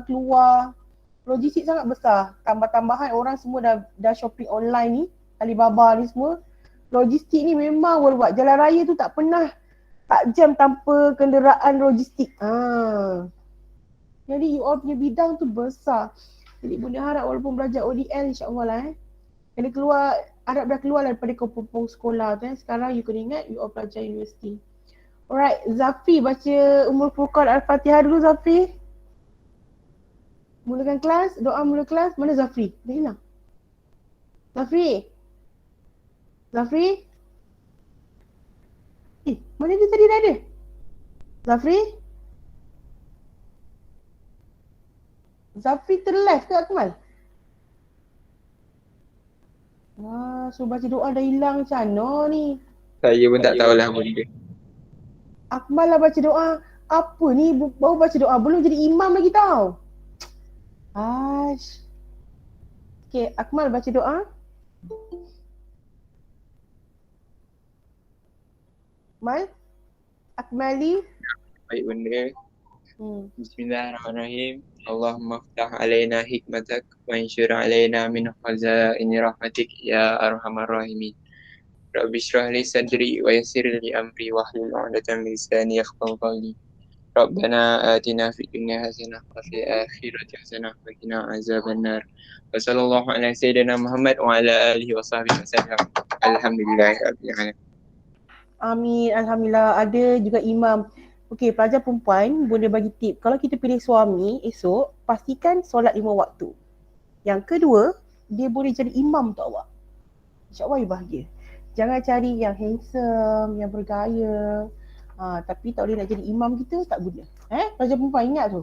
keluar. Logistik sangat besar. Tambah-tambahan orang semua dah shopping online ni, Alibaba ni semua. Logistik ni memang worldwide. Jalan raya tu tak pernah tak jam tanpa kenderaan logistik. Jadi you all punya bidang tu besar. Jadi Bunda harap walaupun belajar ODL insya-Allah lah kena keluar, harap dah keluar daripada kampung sekolah tu Sekarang you kena ingat you all pelajar universiti. Alright, Zafri baca Ummul Furqan Al-Fatihah dulu Zafri. Mulakan kelas, doa mula kelas. Mana Zafri? Dah hilang. Zafri? Zafri? Mana dia tadi dah ada? Zafri? Zafri terlive ke Akmal? So baca doa dah hilang macam mana ni? Saya pun tak tahulah benda. Akmal lah baca doa. Apa ni? Baru baca doa. Belum jadi imam lagi tau. Okay, Akmal baca doa. Akmal? Akmali? Baik benda. Bismillahirrahmanirrahim. Allahumma ftah alaina hikmatak wa anshur alaina min khazaini rahmatik ya arhamar rahimin. Rabbi shrah li sadri wa yassir li amri wahlul 'uqdatam min lisani yafqahu qawli. Rabbana atina fid dunya hasanah wa fil akhirati hasanah wa qina azabannar. Wa sallallahu ala sayyidina Muhammad wa ala alihi wa sahbihi wasallam. Alhamdulillahirabbil alamin. Amin, alhamdulillah. Ada juga imam. Okey, pelajar perempuan boleh bagi tip. Kalau kita pilih suami esok, pastikan solat 5 waktu. Yang kedua, dia boleh jadi imam untuk awak. InsyaAllah you bahagia. Jangan cari yang handsome, yang bergaya. Tapi tak boleh nak jadi imam kita, tak guna. Pelajar perempuan ingat tu.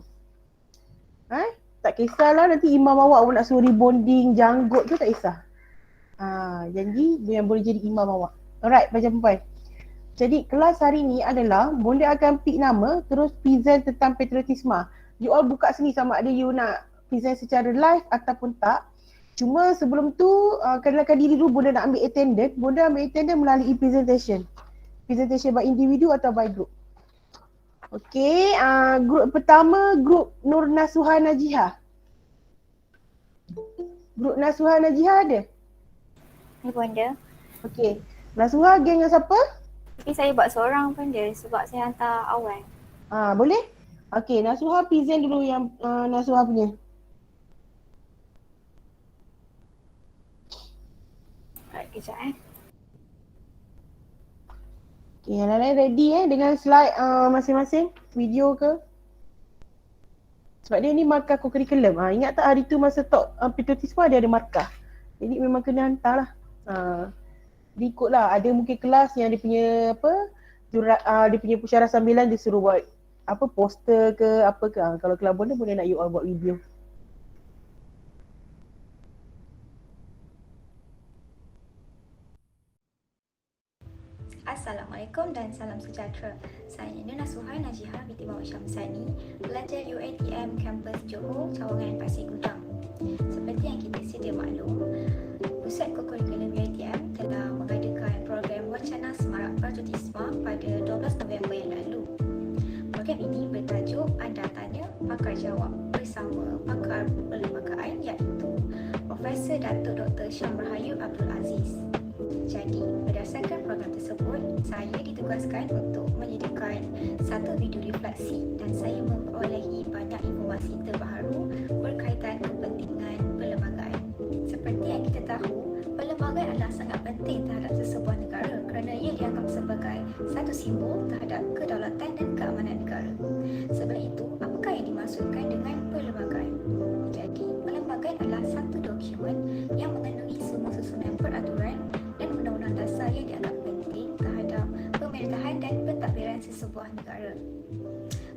Tak kisahlah nanti imam awak nak suruh rebonding, janggut tu tak kisah. Janji yang boleh jadi imam awak. Alright, pelajar perempuan. Jadi kelas hari ni adalah Bunda akan pick nama terus present tentang patriotisme. You all buka sini sama ada you nak present secara live ataupun tak. Cuma sebelum tu kenalkan diri dulu. Bunda nak ambil attendance. Bunda ambil attendance melalui presentation. Presentation by individu atau by group. Okay, grup pertama grup Nur Nasuha Najihah. Grup Nasuha Najihah ada? Ni Bunda. Okay, Nasuha geng dengan siapa? Tapi saya buat seorang pun dia sebab saya hantar awal. Boleh? Okay, Nasuha present dulu yang Nasuha punya. Kejap Okay, yang lain ready dengan slide masing-masing? Video ke? Sebab dia ni markah co-curriculum. Ingat tak hari tu masa talk patriotisme ada markah. Jadi memang kena hantar lah. Diikutlah. Ada mungkin kelas yang dia punya dia punya pusara sambilan dia suruh buat poster ke apa ke. Kalau kelas boleh nak you all buat video. Assalamualaikum dan salam sejahtera. Saya Nur Nasuha Najihah binti Muhammad Syamsani, pelajar UiTM Kampus Johor, Cawangan, Pasir Gudang. Seperti yang kita sedia maklum, Pusat Co-Curriculum UiTM telah mengadakan program Wacana Semarak Patriotisme pada 12 November yang lalu. Program ini bertajuk Anda Tanya Pakar Jawab bersama pakar perlembagaan iaitu Profesor Datuk Dr. Syam Rahayu Abdul Aziz. Jadi, berdasarkan program tersebut, saya ditugaskan untuk menyediakan satu video refleksi dan saya memperolehi banyak informasi terbaru berkaitan kepentingan perlembagaan. Seperti yang kita tahu, perlembagaan adalah sangat penting terhadap sesebuah negara kerana ia dianggap sebagai satu simbol terhadap kedaulatan dan keamanan negara. Sebab itu, apakah yang dimaksudkan dengan perlembagaan? Jadi, perlembagaan adalah satu dokumen yang mengandungi semua susunan peraturan dan undang-undang dasar yang dianggap penting terhadap pemerintahan dan pentadbiran sesebuah negara.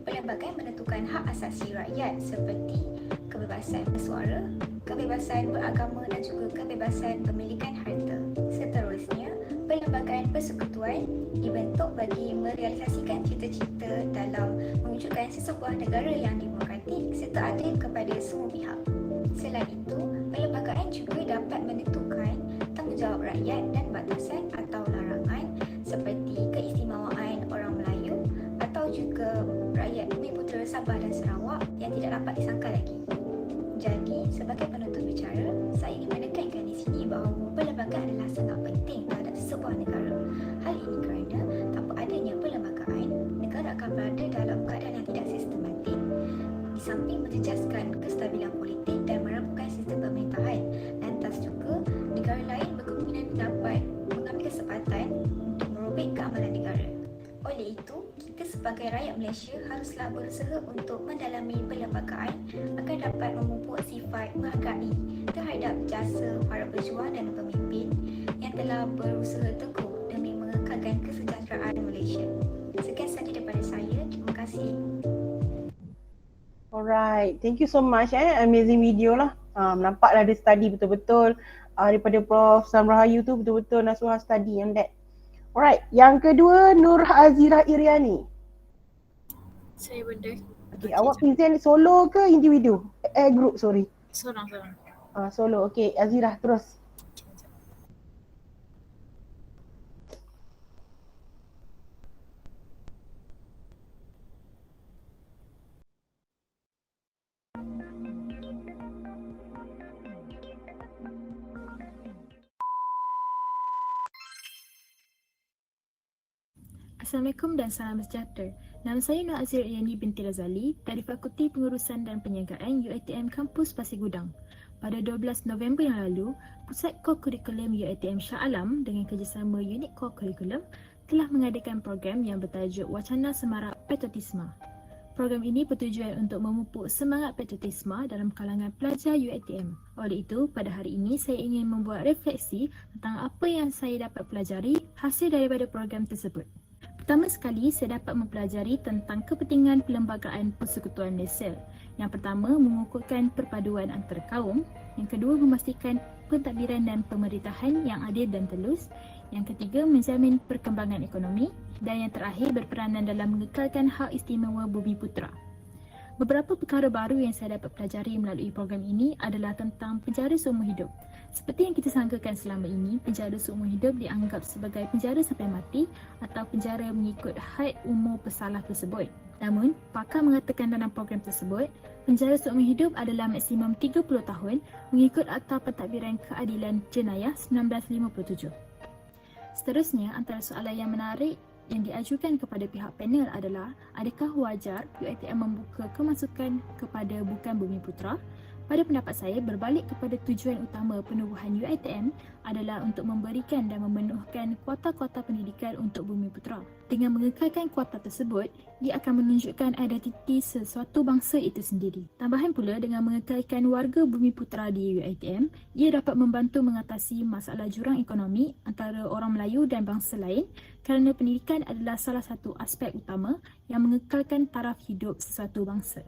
Perlembagaan menentukan hak asasi rakyat seperti kebebasan bersuara, kebebasan beragama dan juga kebebasan pemilikan harta. Seterusnya, perlembagaan persekutuan dibentuk bagi merealisasikan cita-cita dalam mewujudkan sesebuah negara yang demokratik serta adil kepada semua pihak. Selain itu, perlembagaan juga dapat menentukan tanggungjawab rakyat dan batasan atau larangan seperti keistimewaan orang Melayu atau juga rakyat Bumi Putera Sabah dan Sarawak yang tidak dapat disangkal lagi. Jadi, sebagai penutup bicara, saya ingin menekankan di sini bahawa perlembagaan adalah sangat penting terhadap sebuah negara. Hal ini kerana tanpa adanya perlembagaan, negara akan berada dalam keadaan yang tidak sistematik. Di samping menjejaskan kestabilan politik dan merapuhkan sistem pemerintahan, lantas juga negara lain berkemungkinan dapat mengambil kesempatan untuk merobek keamanan negara. Oleh itu, kita sebagai rakyat Malaysia haruslah berusaha untuk mendalami perlembagaan agar dapat memupuk sifat menghargai terhadap jasa para pejuang dan pemimpin yang telah berusaha teguh demi mengekalkan kesejahteraan Malaysia. Sekian sahaja daripada saya. Terima kasih. Alright, thank you so much amazing video lah. Nampaklah dia study betul-betul daripada Prof Sam Rahayu tu betul-betul Nasuha study on that. Alright, yang kedua Nur Azira Iriani. Saya benda. Okay, awak present solo ke individu? Group, sorry. Sorang-sorang. Solo, okay. Azira, terus. Assalamualaikum dan salam sejahtera. Nama saya Nur Azira Iriani binti Razali dari Fakulti Pengurusan dan Penjagaan UiTM Kampus Pasir Gudang. Pada 12 November yang lalu, Pusat Co-Kurikulum UiTM Shah Alam dengan kerjasama Unit Co-Kurikulum telah mengadakan program yang bertajuk Wacana Semarak Patriotisma. Program ini bertujuan untuk memupuk semangat patriotisma dalam kalangan pelajar UiTM. Oleh itu, pada hari ini saya ingin membuat refleksi tentang apa yang saya dapat pelajari hasil daripada program tersebut. Pertama sekali, saya dapat mempelajari tentang kepentingan Perlembagaan Persekutuan Malaysia. Yang pertama, mengukuhkan perpaduan antara kaum. Yang kedua, memastikan pentadbiran dan pemerintahan yang adil dan telus. Yang ketiga, menjamin perkembangan ekonomi. Dan yang terakhir, berperanan dalam mengekalkan hak istimewa Bumiputera. Beberapa perkara baru yang saya dapat pelajari melalui program ini adalah tentang penjara seumur hidup. Seperti yang kita sangkakan selama ini, penjara seumur hidup dianggap sebagai penjara sampai mati atau penjara mengikut had umur pesalah tersebut. Namun, pakar mengatakan dalam program tersebut, penjara seumur hidup adalah maksimum 30 tahun mengikut Akta Pentadbiran Keadilan Jenayah 1957. Seterusnya, antara soalan yang menarik yang diajukan kepada pihak panel adalah, adakah wajar UiTM membuka kemasukan kepada bukan Bumiputera? Pada pendapat saya, berbalik kepada tujuan utama penubuhan UiTM adalah untuk memberikan dan memenuhkan kuota-kuota pendidikan untuk Bumiputera. Dengan mengekalkan kuota tersebut, ia akan menunjukkan identiti sesuatu bangsa itu sendiri. Tambahan pula, dengan mengekalkan warga Bumiputera di UiTM, ia dapat membantu mengatasi masalah jurang ekonomi antara orang Melayu dan bangsa lain kerana pendidikan adalah salah satu aspek utama yang mengekalkan taraf hidup sesuatu bangsa.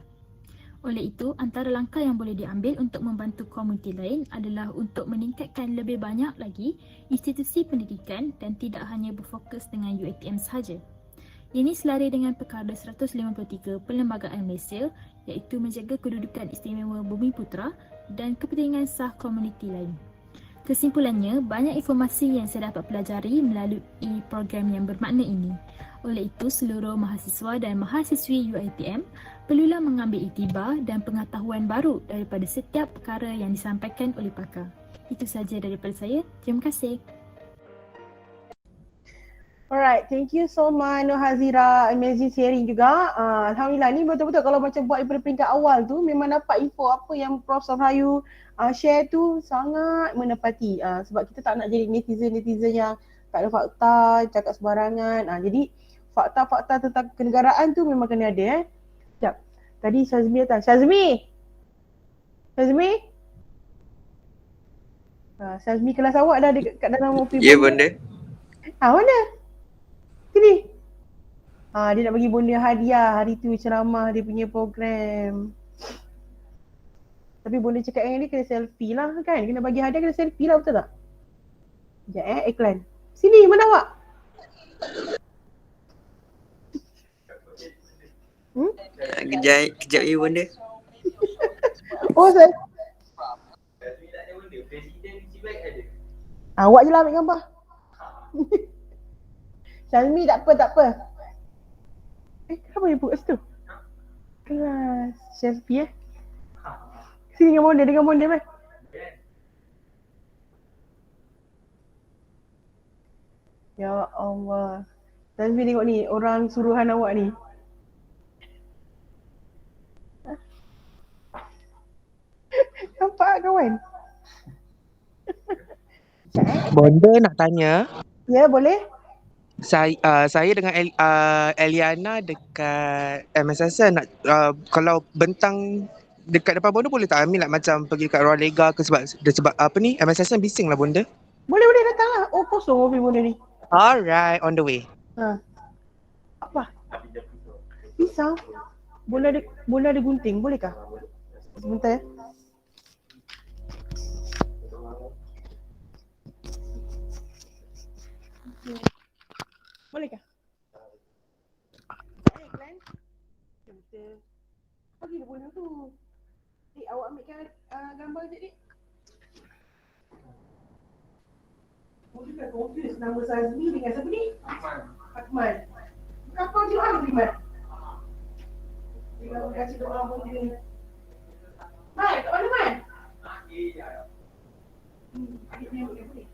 Oleh itu, antara langkah yang boleh diambil untuk membantu komuniti lain adalah untuk meningkatkan lebih banyak lagi institusi pendidikan dan tidak hanya berfokus dengan UiTM sahaja. Ini selari dengan perkara 153 Perlembagaan Malaysia, iaitu menjaga kedudukan istimewa Bumiputera dan kepentingan sah komuniti lain. Kesimpulannya, banyak informasi yang saya dapat pelajari melalui program yang bermakna ini. Oleh itu, seluruh mahasiswa dan mahasiswi UiTM perlulah mengambil iktibar dan pengetahuan baru daripada setiap perkara yang disampaikan oleh pakar. Itu sahaja daripada saya. Terima kasih. Alright, thank you so much Nur Hazira, amazing sharing juga. Alhamdulillah, ni betul-betul kalau macam buat daripada peringkat awal tu memang dapat info apa yang Prof Sam Rahayu share tu sangat menepati. Sebab kita tak nak jadi netizen-netizen yang tak ada fakta, cakap sembarangan. Jadi fakta-fakta tentang kenegaraan tu memang kena ada. Sekejap, tadi Syazmi datang. Syazmi! Syazmi kelas awak dah dekat kat dalam mobil. Ya, benda. Mana? Sini. Dia nak bagi bonda hadiah hari tu ceramah dia punya program. Tapi bonda cakap dengan dia kena selfie lah kan. Kena bagi hadiah kena selfie lah, betul tak? Sekejap iklan. Sini, mana awak? Kejap ya, benda. Oh, saya. Awak je lah ambil gambar. Syazmi tak apa. Kenapa dia buat kat situ? Kelas selfie Sini dengan bonda meh. Ya Allah. Tazmi tengok ni, orang suruhan awak ni. Nampak kawan? Bonda nak tanya, Ya, boleh? saya dengan Eliana dekat MSSN nak kalau bentang dekat depan Bonda boleh tak ambil like, macam pergi kat ruang lega ke sebab apa ni MSSN bising lah Bonda. Boleh datang lah. Oh, kosong office bonda ni. Alright, on the way. Ha. Apa? Pisang? Bola ada gunting, bolehkah? Sebentar ya. Bolehkah? Glenn. Betul. Bagi dia bola tu. Dik, awak ambilkan gambar je, Dik. Oh, juga confuse nama Sazmi dengan siapa ni? Akmal. Kenapa je orang Akmal? Dia kasih doa pun dia. Mai, kat mana Mai? Adik dia boleh.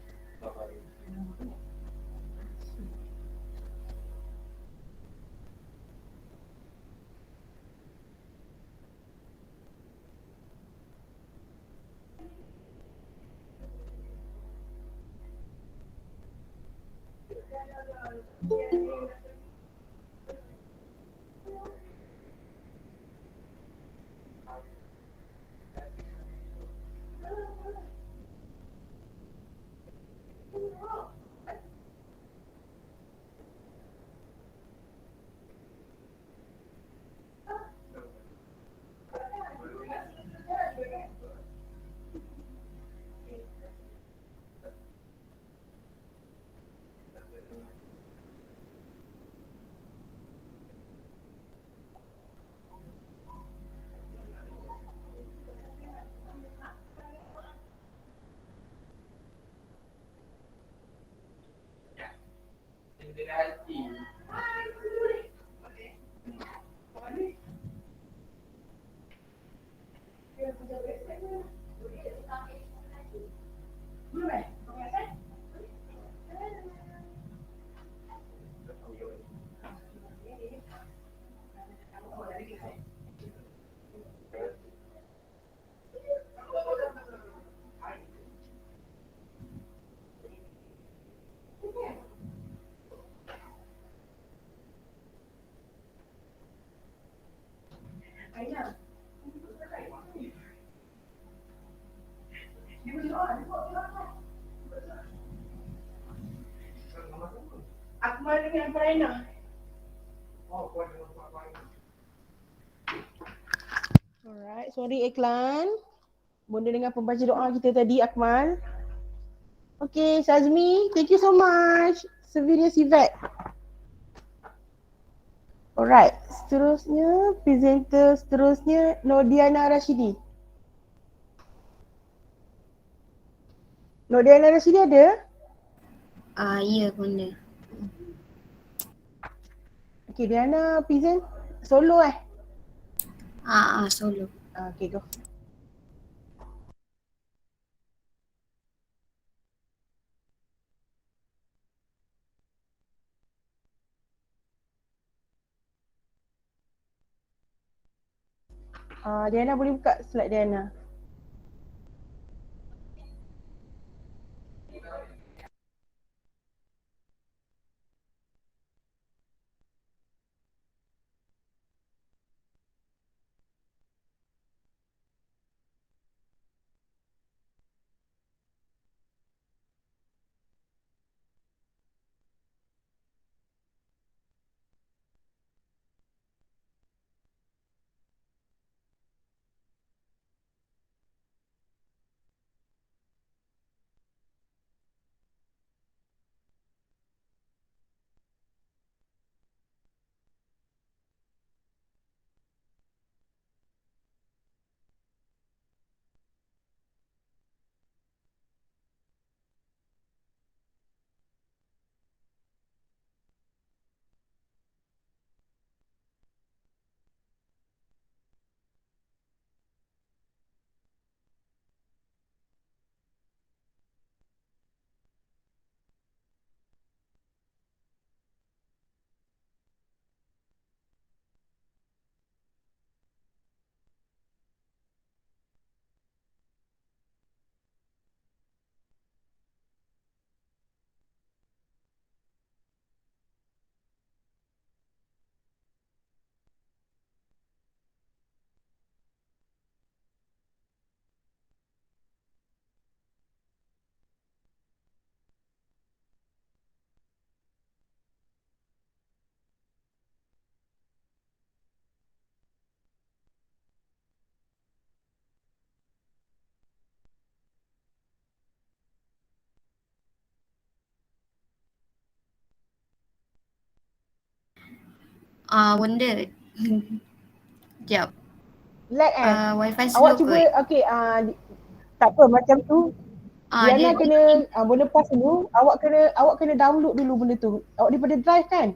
Akmal dengan Praina. Alright, sorry iklan. Bonda dengan pembaca doa kita tadi, Akmal. Okay, Sazmi, thank you so much. Severnya Sivet. Alright, seterusnya, presenter seterusnya, Nordiana Rashidi. Nordiana Rashidi ada? Ya bunda. Okay, Diana present solo Solo. Okay, go. Diana boleh buka slide Diana. Bunda. Sekejap. Lag Wifi Awak slow cuba, kot. okey, tak apa macam tu. Diana Dia kena, benda pas dulu, awak kena download dulu benda tu. Awak daripada drive kan?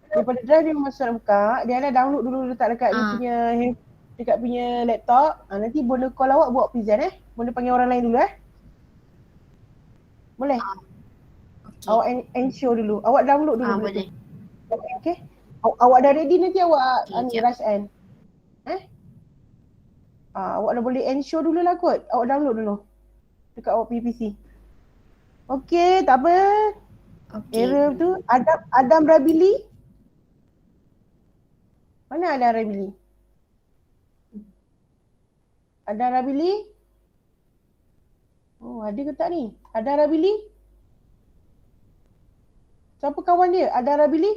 Daripada drive dia masuk nak buka, Diana download dulu letak dekat dia punya dekat punya laptop. Nanti Bonda call awak buat present Bonda panggil orang lain dulu Boleh? okey. Awak ensure dulu. Awak download dulu benda Boleh. tu. Okey. Awak dah ready nanti awak Okey, jap. rush end. Awak dah boleh ensure dulu lah kot. Awak download dulu dekat awak punya PC. Okey, tak apa. Okey. Error tu. Adam Rabili. Mana Adam Rabili? Adam Rabili? Oh, ada ke tak ni? Adam Rabili? Siapa kawan dia? Adam Rabili?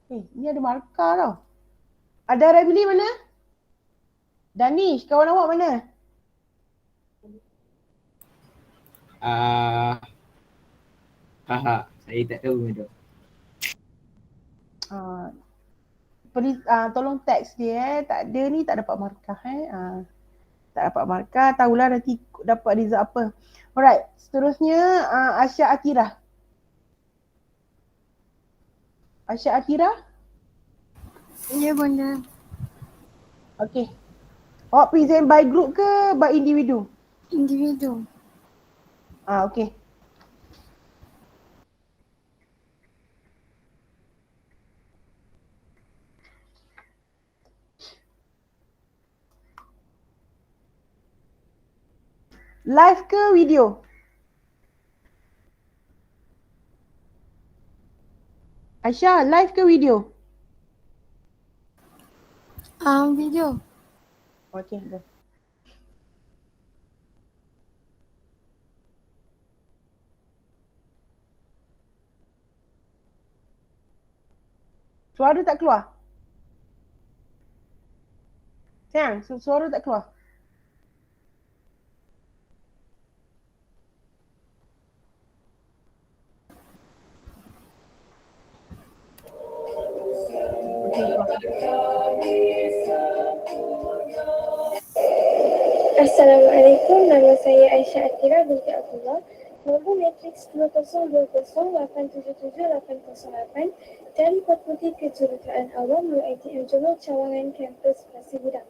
Ni ada markah tau. Adam Rabili mana? Danish, kawan awak mana? Saya tak tahu tu. Tolong teks dia tak ada ni, tak dapat markah tak dapat markah, tahulah nanti dapat result apa. Alright, seterusnya Asya Atira. Asya Atira? Ya, Bunda. Okey. Awak present by group ke by individu? Individu. Okey. Live ke video? Aisyah, live ke video? Video. Okey, dah. Suara tak keluar? Sayang, suara tak keluar? Assalamualaikum, nama saya Aisyah Atira binti Abdullah. Nombor matriks 2020877808 dari Fakulti Kejuruteraan Awam UiTM Johor Cawangan Kampus Pasir Gudang.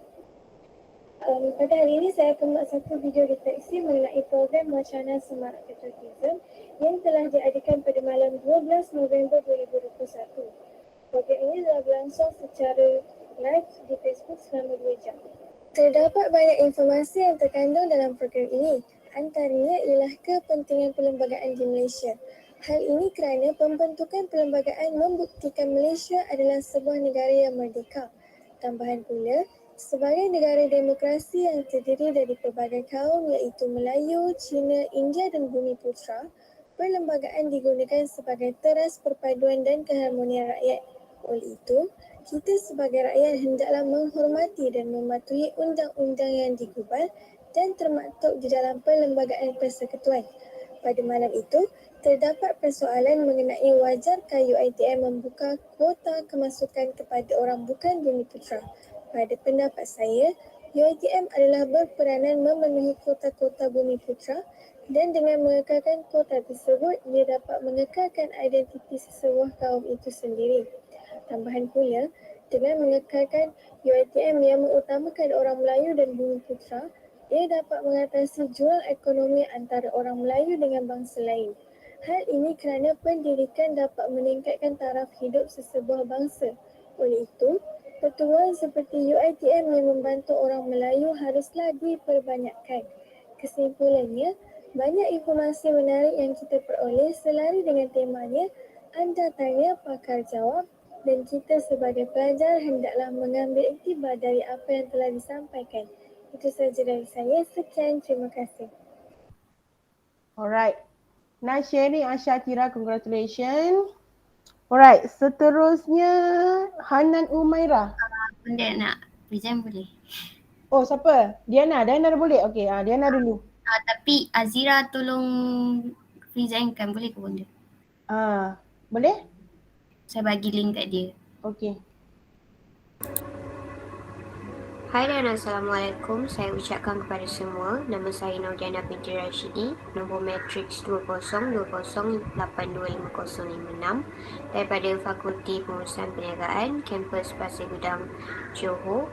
Pada hari ini saya akan membuat satu video refleksi mengenai program wacana Semarak Patriotism yang telah diadakan pada malam 12 November 2021. Program ini telah berlangsung secara live di Facebook selama 2 jam. Terdapat banyak informasi yang terkandung dalam program ini. Antaranya ialah kepentingan perlembagaan di Malaysia. Hal ini kerana pembentukan perlembagaan membuktikan Malaysia adalah sebuah negara yang merdeka. Tambahan pula, sebagai negara demokrasi yang terdiri dari pelbagai kaum iaitu Melayu, Cina, India dan Bumiputera, perlembagaan digunakan sebagai teras perpaduan dan keharmonian rakyat. Oleh itu, kita sebagai rakyat hendaklah menghormati dan mematuhi undang-undang yang digubal dan termaktub di dalam perlembagaan persekutuan. Pada malam itu, terdapat persoalan mengenai wajarkah UiTM membuka kuota kemasukan kepada orang bukan Bumiputera. Pada pendapat saya, UiTM adalah berperanan memenuhi kuota-kuota Bumiputera dan dengan mengekalkan kuota tersebut, ia dapat mengekalkan identiti sesebuah kaum itu sendiri. Tambahan pula, dengan mengekalkan UiTM yang mengutamakan orang Melayu dan Bumiputera, ia dapat mengatasi jurang ekonomi antara orang Melayu dengan bangsa lain. Hal ini kerana pendidikan dapat meningkatkan taraf hidup sesebuah bangsa. Oleh itu, pertubuhan seperti UiTM yang membantu orang Melayu haruslah diperbanyakkan. Kesimpulannya, banyak informasi menarik yang kita peroleh selari dengan temanya, anda tanya pakar jawab, dan kita sebagai pelajar hendaklah mengambil iktibar dari apa yang telah disampaikan. Itu sahaja dari saya. Sekian, terima kasih. Alright. Nice sharing Asya Atira, congratulations. Alright, seterusnya Hanan Umaira. Bunda nak present boleh? Oh, siapa? Diana dah boleh? Okey, Diana dulu. Tapi Azira tolong presentkan, boleh ke Bunda? Boleh? Saya bagi link kat dia. Okey. Hai dan Assalamualaikum. Saya ucapkan kepada semua. Nama saya Nordiana binti Rashidi. Nombor matriks 2020825056 daripada Fakulti Pengurusan Perniagaan, Kampus Pasir Gudang, Johor.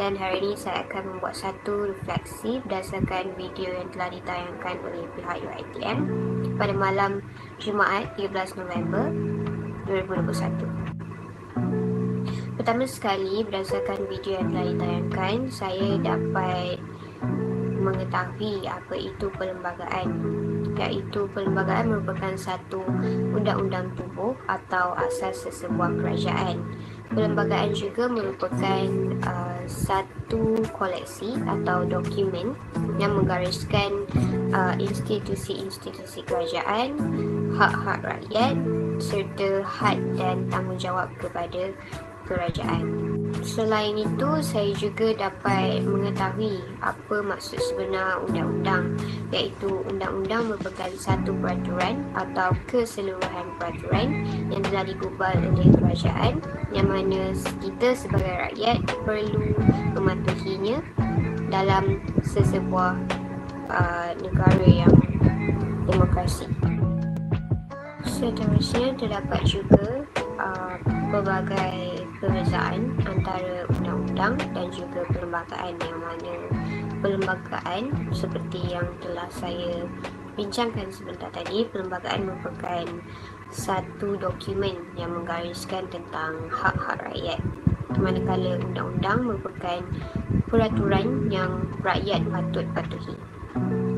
Dan hari ini saya akan membuat satu refleksi berdasarkan video yang telah ditayangkan oleh pihak UiTM pada malam Jumaat 13 November 2021. Pertama sekali, berdasarkan video yang telah ditayangkan, saya dapat mengetahui apa itu perlembagaan. Iaitu perlembagaan merupakan satu undang-undang tubuh atau asas sesebuah kerajaan. Perlembagaan juga merupakan satu koleksi atau dokumen yang menggariskan institusi-institusi kerajaan, hak-hak rakyat serta had dan tanggungjawab kepada kerajaan. Selain itu, saya juga dapat mengetahui apa maksud sebenar undang-undang, iaitu undang-undang merupakan satu peraturan atau keseluruhan peraturan yang telah digubal oleh kerajaan yang mana kita sebagai rakyat perlu mematuhinya dalam sesebuah negara yang demokrasi. Seterusnya, terdapat juga pelbagai perbezaan antara undang-undang dan juga perlembagaan, yang mana perlembagaan seperti yang telah saya bincangkan sebentar tadi, perlembagaan merupakan satu dokumen yang menggariskan tentang hak-hak rakyat, manakala undang-undang merupakan peraturan yang rakyat patut patuhi.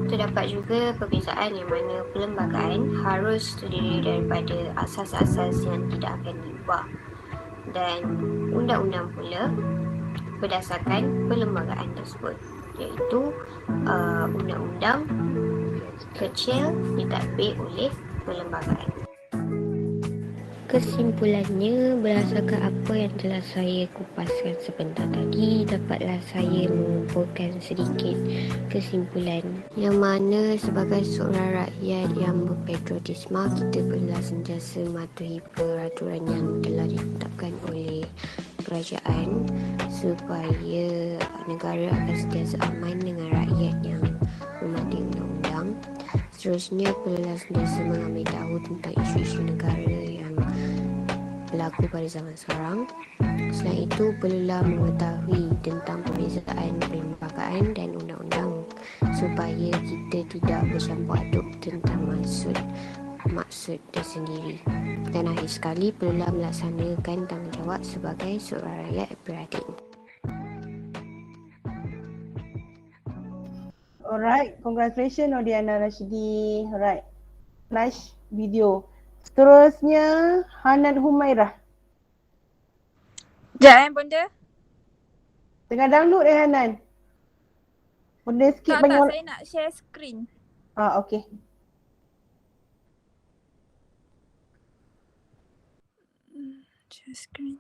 Terdapat juga perbezaan yang mana perlembagaan harus terdiri daripada asas-asas yang tidak akan diubah, dan undang-undang pula berdasarkan perlembagaan tersebut, iaitu undang-undang kecil ditadbir oleh perlembagaan. Kesimpulannya, berdasarkan apa yang telah saya kupaskan sebentar tadi, dapatlah saya mengumpulkan sedikit kesimpulan yang mana sebagai seorang rakyat yang berpatriotisme, kita perlu sentiasa mematuhi peraturan yang telah ditetapkan oleh kerajaan supaya negara akan sentiasa aman dengan rakyat yang mematuhi undang-undang. Seterusnya, perlulah sentiasa mengambil tahu tentang isu-isu negara yang berlaku pada zaman sekarang. Selain itu, perlulah mengetahui tentang perbezaan perlembagaan dan undang-undang supaya kita tidak bercampur aduk tentang maksud tersendiri. Dan akhir sekali, perlulah melaksanakan tanggungjawab sebagai seorang rakyat prihatin. Alright, congratulations Nordiana Rashidi. Alright, nice video. Seterusnya Hanan Humairah. Sekejap Bonda. Tengah download Hanan. Benda skip Tak, banyak. saya nak share screen. Okay. Share screen.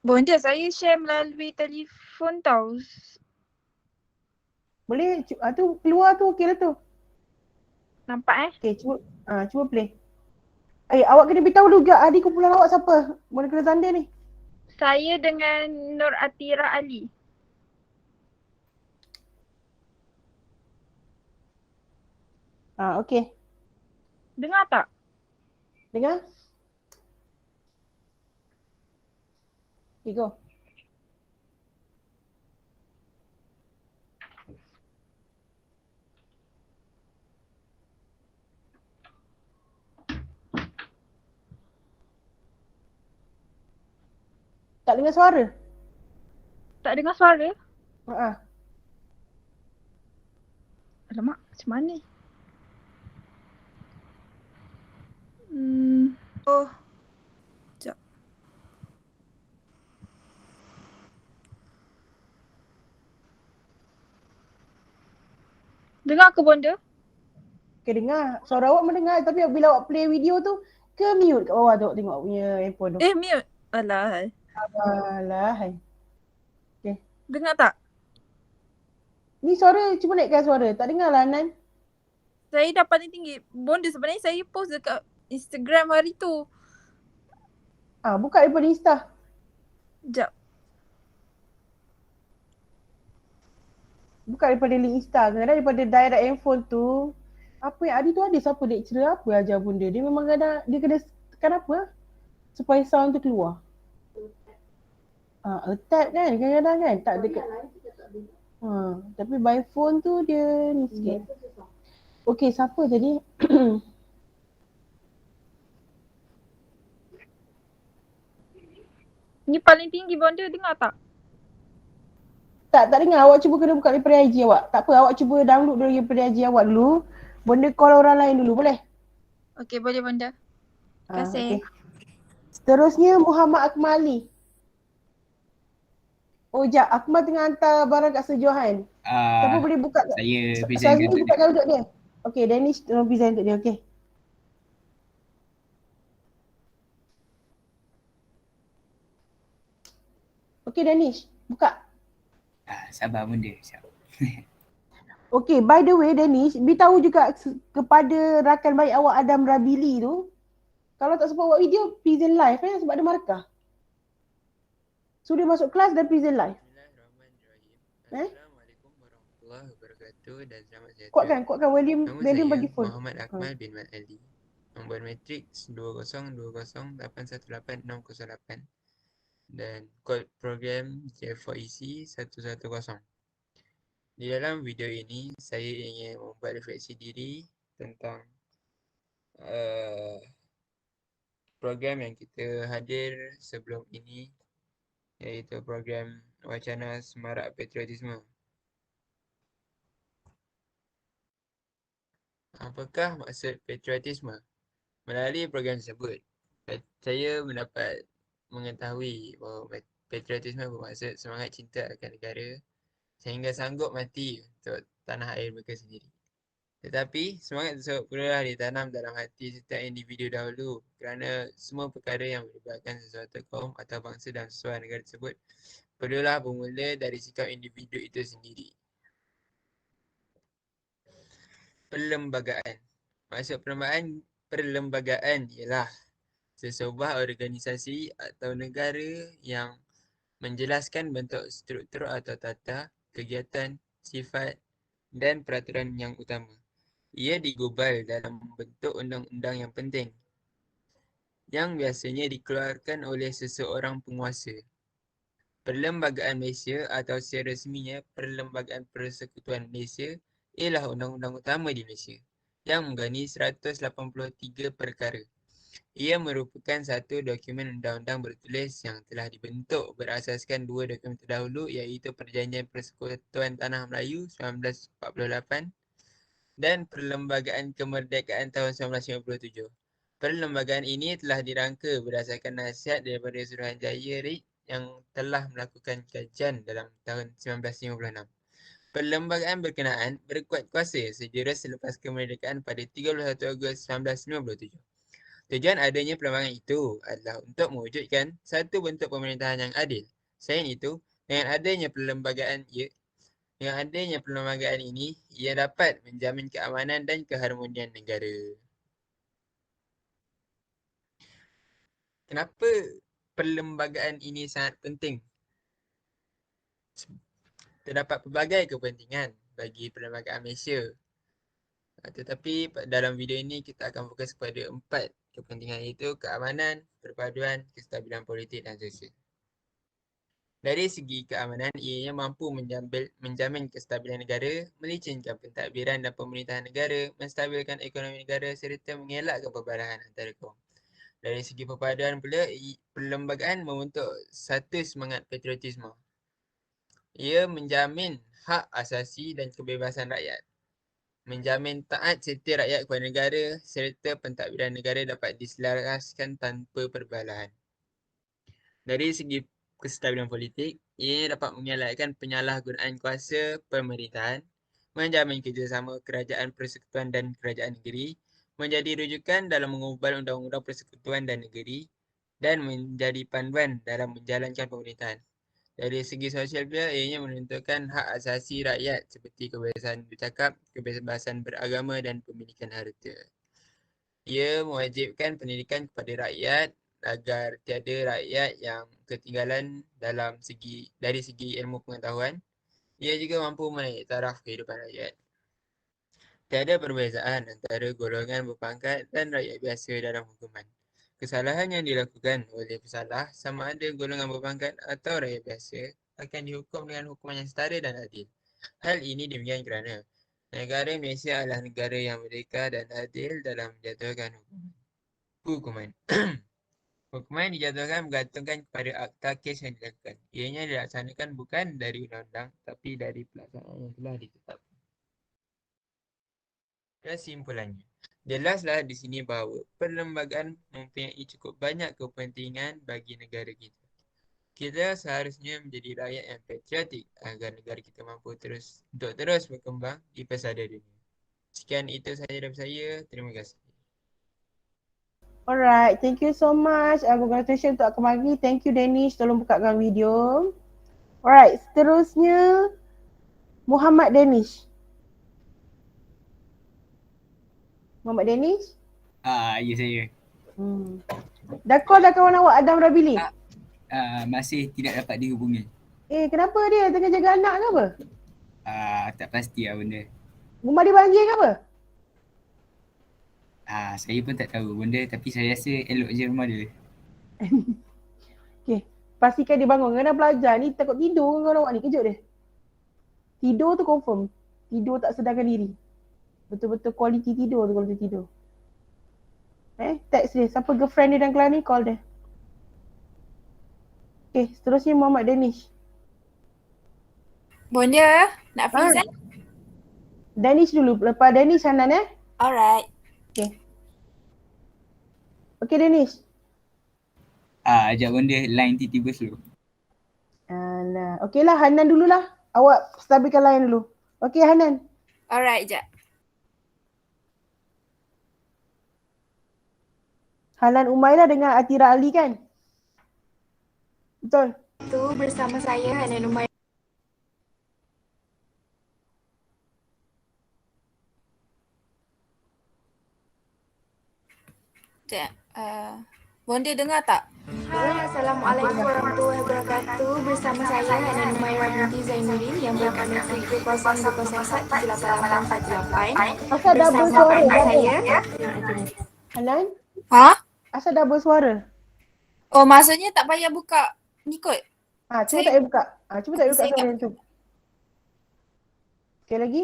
Bonda, saya share melalui telefon tau. Boleh tu keluar tu okey lah tu. Nampak Okey, cuba play. Awak kena beritahu juga adik kumpulan awak siapa? Boleh kena tanda ni. Saya dengan Nur Atira Ali. Okey. Dengar tak? Dengar? Okay, go. Tak dengar suara? Tak dengar suara? Alamak, macam mana? Sekejap. Dengar ke Bonda? Okay, dengar. Suara awak mendengar tapi bila awak play video tu ke mute kat bawah tu awak tengok awak punya handphone tu. Mute. Alah. Alah. Okay. Dengar tak? Ni suara, cuba naikkan suara. Tak dengar lah Nan. Saya dah paling tinggi. Bonda sebenarnya saya post dekat Instagram hari tu. Buka daripada Insta. Sekejap. Buka daripada link Insta. Kadang daripada direct handphone tu. Apa yang hari tu ada siapa lecturer apa ajar bunda. Dia memang kadang dia kena tekan apa? Supaya sound tu keluar. Tap kan kadang-kadang kan. Tak dekat. Tapi by phone tu dia ni sikit. Okey, siapa tadi? Ni paling tinggi bonda, dengar tak? Tak dengar. Awak cuba kena buka daripada IG awak. Tak apa, awak cuba download dulu daripada IG awak dulu. Benda call orang lain dulu, boleh? Okey, boleh bonda. Terima kasih. Okay. Seterusnya Muhammad Akmali. Oh, jap. Akmal tengah hantar barang kat Sejohan. Siapa boleh buka? Saya present Syazmi untuk bukakan untuk dia. Okey, Danish tolong present untuk dia. Okey. Okey, Danish. Buka. Sabar bunda. Okey, by the way Danish, beritahu juga kepada rakan baik awak Adam Rabili tu, kalau tak sempat buat video, present live sebab ada markah. So dia masuk kelas dan present live. Assalamualaikum warahmatullahi wabarakatuh dan selamat sejahtera. Kuatkan volume bagi phone. Muhammad Akmal bin Mat Ali. Nombor matriks 2020818608 dan kod program J4EC 110. Di dalam video ini saya ingin membuat refleksi diri tentang program yang kita hadir sebelum ini, iaitu program Wacana Semarak Patriotisme. Apakah maksud patriotisme? Melalui program tersebut, saya mendapat mengetahui bahawa patriotisme bermaksud semangat cinta akan negara sehingga sanggup mati untuk tanah air mereka sendiri. Tetapi semangat tersebut perlulah ditanam dalam hati setiap individu dahulu kerana semua perkara yang melibatkan sesuatu kaum atau bangsa dan sesuatu negara tersebut perlulah bermula dari sikap individu itu sendiri. Perlembagaan. Maksud perlembagaan ialah sesebuah organisasi atau negara yang menjelaskan bentuk struktur atau tata, kegiatan, sifat dan peraturan yang utama. Ia digubal dalam bentuk undang-undang yang penting yang biasanya dikeluarkan oleh seseorang penguasa. Perlembagaan Malaysia atau secara resminya Perlembagaan Persekutuan Malaysia ialah undang-undang utama di Malaysia yang menggani 183 perkara. Ia merupakan satu dokumen undang-undang bertulis yang telah dibentuk berasaskan dua dokumen terdahulu iaitu Perjanjian Persekutuan Tanah Melayu 1948 dan Perlembagaan Kemerdekaan tahun 1957. Perlembagaan ini telah dirangka berdasarkan nasihat daripada Suruhanjaya RIK yang telah melakukan kajian dalam tahun 1956. Perlembagaan berkenaan berkuat kuasa sejurus selepas kemerdekaan pada 31 Ogos 1957. Tujuan adanya perlembagaan itu adalah untuk mewujudkan satu bentuk pemerintahan yang adil. Selain itu, dengan adanya perlembagaan ini, ia dapat menjamin keamanan dan keharmonian negara. Kenapa perlembagaan ini sangat penting? Terdapat pelbagai kepentingan bagi perlembagaan Malaysia. Tetapi dalam video ini kita akan fokus kepada 4 kepentingan, iaitu keamanan, perpaduan, kestabilan politik dan sosial. Dari segi keamanan, ianya mampu menjamin kestabilan negara, melicinkan pentadbiran dan pemerintahan negara, menstabilkan ekonomi negara serta mengelakkan perbalahan antara kaum. Dari segi perpaduan pula, perlembagaan membentuk satu semangat patriotisme. Ia menjamin hak asasi dan kebebasan rakyat, menjamin taat setia rakyat kepada negara serta pentadbiran negara dapat diselaraskan tanpa perbalahan. Dari segi kestabilan politik, ia dapat mengelakkan penyalahgunaan kuasa pemerintahan, menjamin kerjasama kerajaan persekutuan dan kerajaan negeri, menjadi rujukan dalam mengubah undang-undang persekutuan dan negeri dan menjadi panduan dalam menjalankan pemerintahan. Dari segi sosial pula, ianya menentukan hak asasi rakyat seperti kebebasan bercakap, kebebasan beragama dan pemilikan harta. Ia mewajibkan pendidikan kepada rakyat agar tiada rakyat yang ketinggalan dari segi ilmu pengetahuan. Ia juga mampu menaik taraf kehidupan rakyat. Tiada perbezaan antara golongan berpangkat dan rakyat biasa dalam hukuman. Kesalahan yang dilakukan oleh pesalah, sama ada golongan berpangkat atau rakyat biasa, akan dihukum dengan hukuman yang setara dan adil. Hal ini demikian kerana negara Malaysia adalah negara yang merdeka dan adil dalam menjatuhkan hukuman. Hukuman yang dijatuhkan bergantungkan kepada akta kes yang dilakukan. Ianya dilaksanakan bukan dari undang-undang, tapi dari pelaksanaan yang telah ditetapkan. Kesimpulannya, jelaslah di sini bahawa perlembagaan mempunyai cukup banyak kepentingan bagi negara kita. Kita seharusnya menjadi rakyat yang patriotik agar negara kita mampu terus berkembang di pesada dunia. Sekian itu sahaja dari saya. Terima kasih. Alright, thank you so much. Congratulations untuk Akmari. Thank you Danish, tolong bukakan video. Alright, seterusnya Muhammad Danish. Muhammad Danish? Ya saya. Dah call dah kawan awak Adam Rabili? Masih tidak dapat dihubungi. Kenapa dia? Tengah jaga anak ke apa? Tak pasti lah benda. Rumah dia banjir ke apa? Saya pun tak tahu benda, tapi saya rasa elok je rumah dia. Okay, pastikan dia bangun. Kena belajar ni takut tidur kawan awak ni, kejut dia. Tidur tu confirm. Tidur tak sedarkan diri. Betul-betul quality tidur tu kalau dia tidur. Text dia. Siapa girlfriend dia dan Kelah ni, call dia. Okay, seterusnya Muhammad Danish. Bonda, nak present? Danish dulu. Lepas Danish, Hanan Alright. Okay Danish. Ajak bonda line tiba-tiba slow. Alah. Okay lah, Hanan dululah. Awak stabilkan line dulu. Okay Hanan. Alright, jap. Hanan Umairah dengan Atira Ali kan? Betul? Tu bersama saya Hanan Umairah. Bonda dengar tak? Hai, Assalamualaikum warahmatullahi wabarakatuh. Bersama saya Hanan Umairah binti Zainuddin yang berkoneksi 2020284848. Asal dah bersuara saya. Hanan? Ha? Asal dah bersuara? Oh, maksudnya tak payah buka ni kot? Cuba tak payah buka. Cuba tak payah buka Saya suara yang tu. Sekali lagi.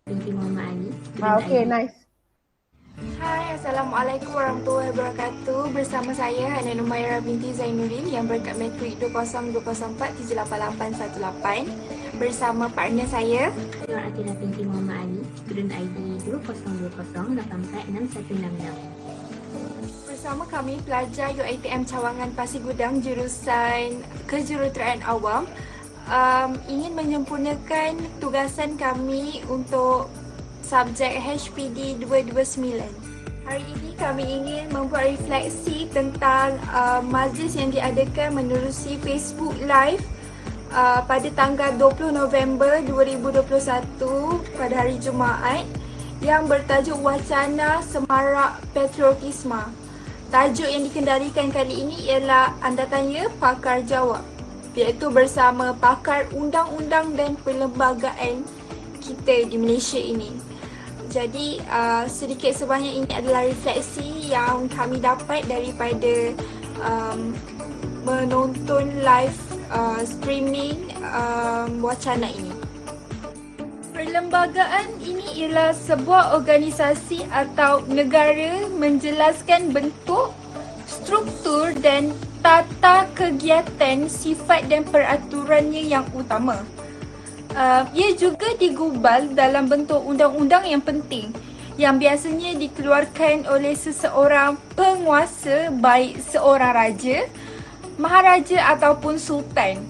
Binti Muhammad Ali. Okay, nice. Hai, Assalamualaikum warahmatullahi wabarakatuh. Bersama saya Hanan Umairah binti Zainuddin yang berkat matrik 2020478818. Bersama partner saya Nur Atira binti Muhammad Ali, student ID 2020846166. Bersama kami pelajar UiTM Cawangan Pasir Gudang jurusan Kejuruteraan Awam ingin menyempurnakan tugasan kami untuk subjek HPD 229. Hari ini kami ingin membuat refleksi tentang majlis yang diadakan menerusi Facebook Live pada tanggal 20 November 2021 pada hari Jumaat yang bertajuk Wacana Semarak Patriotisme. Tajuk yang dikendalikan kali ini ialah Anda Tanya Pakar Jawab, iaitu bersama pakar undang-undang dan perlembagaan kita di Malaysia ini. Jadi sedikit sebanyak ini adalah refleksi yang kami dapat daripada menonton live streaming wacana ini. Perlembagaan ini ialah sebuah organisasi atau negara menjelaskan bentuk, struktur dan tata kegiatan, sifat dan peraturannya yang utama. Ia juga digubal dalam bentuk undang-undang yang penting yang biasanya dikeluarkan oleh seseorang penguasa, baik seorang raja, maharaja ataupun sultan.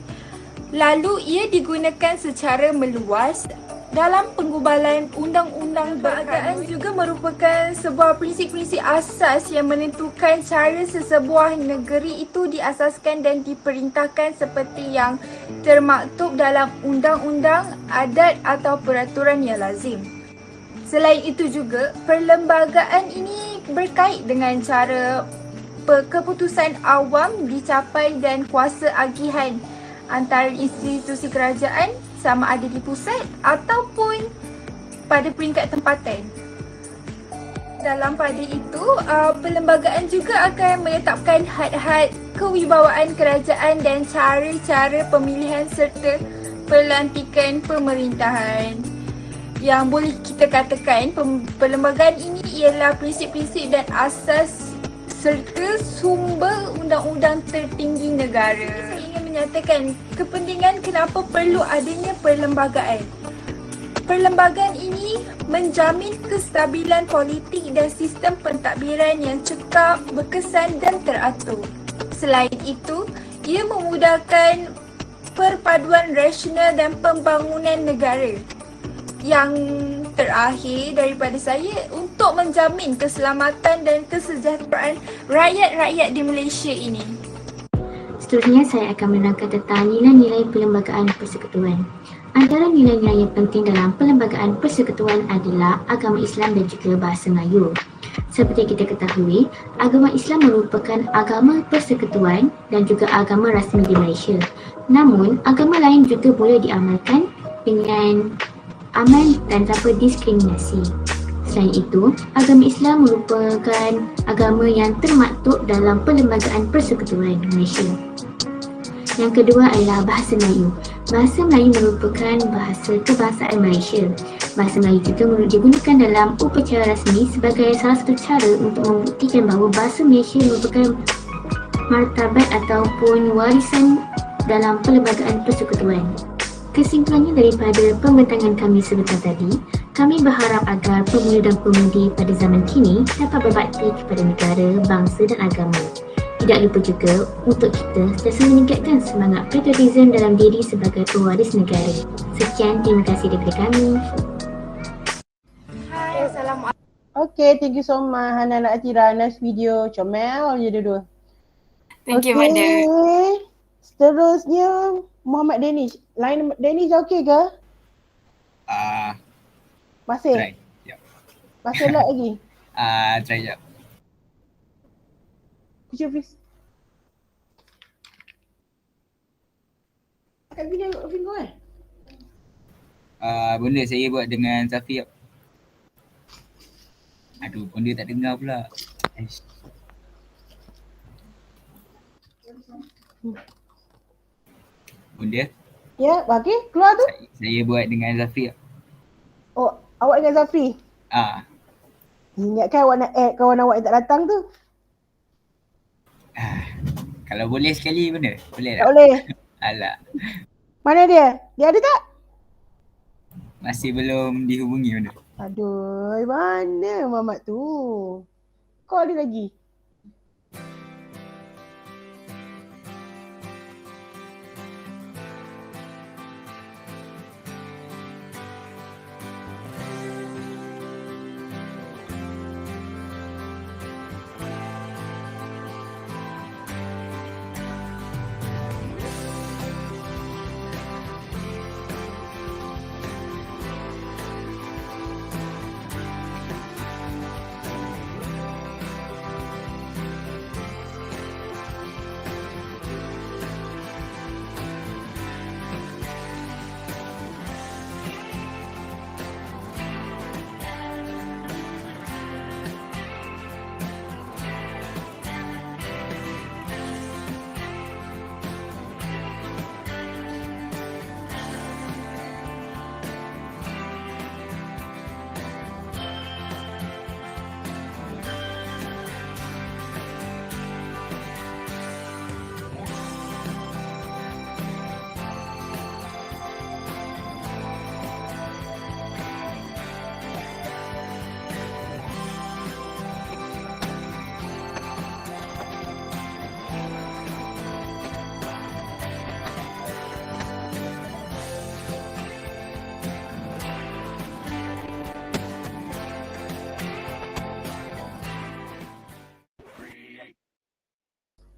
Lalu ia digunakan secara meluas dalam penggubalan undang-undang perlembagaan juga merupakan sebuah prinsip-prinsip asas yang menentukan cara sesebuah negeri itu diasaskan dan diperintahkan seperti yang termaktub dalam undang-undang, adat atau peraturan yang lazim. Selain itu juga, perlembagaan ini berkait dengan cara keputusan awam dicapai dan kuasa agihan antara institusi kerajaan sama ada di pusat ataupun pada peringkat tempatan. Dalam pada itu, perlembagaan juga akan menetapkan had-had kewibawaan kerajaan dan cara-cara pemilihan serta pelantikan pemerintahan. Yang boleh kita katakan perlembagaan ini ialah prinsip-prinsip dan asas serta sumber undang-undang tertinggi negara. Saya ingin menyatakan kepentingan kenapa perlu adanya perlembagaan. Perlembagaan ini menjamin kestabilan politik dan sistem pentadbiran yang cekap, berkesan dan teratur. Selain itu, ia memudahkan perpaduan rasional dan pembangunan negara. Yang terakhir daripada saya, untuk menjamin keselamatan dan kesejahteraan rakyat-rakyat di Malaysia ini. Seterusnya saya akan menerangkan tentang nilai-nilai perlembagaan persekutuan. Antara nilai-nilai yang penting dalam perlembagaan persekutuan adalah agama Islam dan juga bahasa Melayu. Seperti kita ketahui, agama Islam merupakan agama persekutuan dan juga agama rasmi di Malaysia. Namun, agama lain juga boleh diamalkan dengan aman dan tanpa diskriminasi. Selain itu, agama Islam merupakan agama yang termaktub dalam perlembagaan persekutuan Malaysia. Yang kedua adalah bahasa Melayu. Bahasa Melayu merupakan bahasa kebangsaan Malaysia. Bahasa Melayu juga digunakan dalam upacara rasmi sebagai salah satu cara untuk membuktikan bahawa bahasa Malaysia merupakan martabat ataupun warisan dalam perlembagaan persekutuan. Kesimpulannya daripada pembentangan kami sebentar tadi, kami berharap agar pemuda dan pemudi pada zaman kini dapat berbakti kepada negara, bangsa dan agama. Tidak lupa juga untuk kita sentiasa meningkatkan semangat patriotisme dalam diri sebagai pewaris negara. Sekian, terima kasih daripada kami. Hai, Assalamualaikum. Okay, thank you so much Hanan dan Atira. Nice video. Comel je dua-dua. Thank you, Madam. Seterusnya Muhammad Danish. Line Danish okey ke? Masih? Try. Yep. Masih lag lagi? Try jap. Could you please? Kat video eh? Benda saya buat dengan Safi. Aduh, benda tak dengar pula. Bunda, Ya, okey. Keluar tu. saya buat dengan Safi. Oh, awak dengan Zafri. Ingatkan awak nak add kawan awak yang tak datang tu. Kalau boleh sekali benda, boleh Tak tak? boleh. Alah, Mana dia? Dia ada tak? masih belum dihubungi benda. Aduh, mana Mamat tu? Call dia lagi.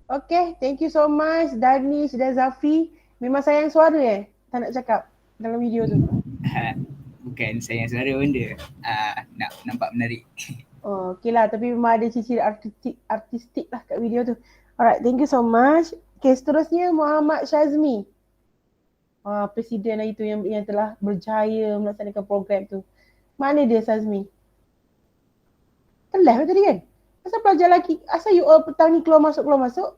Okay, thank you so much Danish dan Zafi. Memang sayang suara tak nak cakap dalam video tu. Bukan sayang suara benda. Nak nampak menarik. Oh, okay lah. Tapi memang ada ciri-ciri artistik lah kat video tu. Alright, thank you so much. Okay, seterusnya Muhammad Syazmi. Presiden hari tu yang telah berjaya melaksanakan program tu. Mana dia Syazmi? Kelas tadi kan? Asal pelajar lelaki, asal you all petang ni keluar masuk?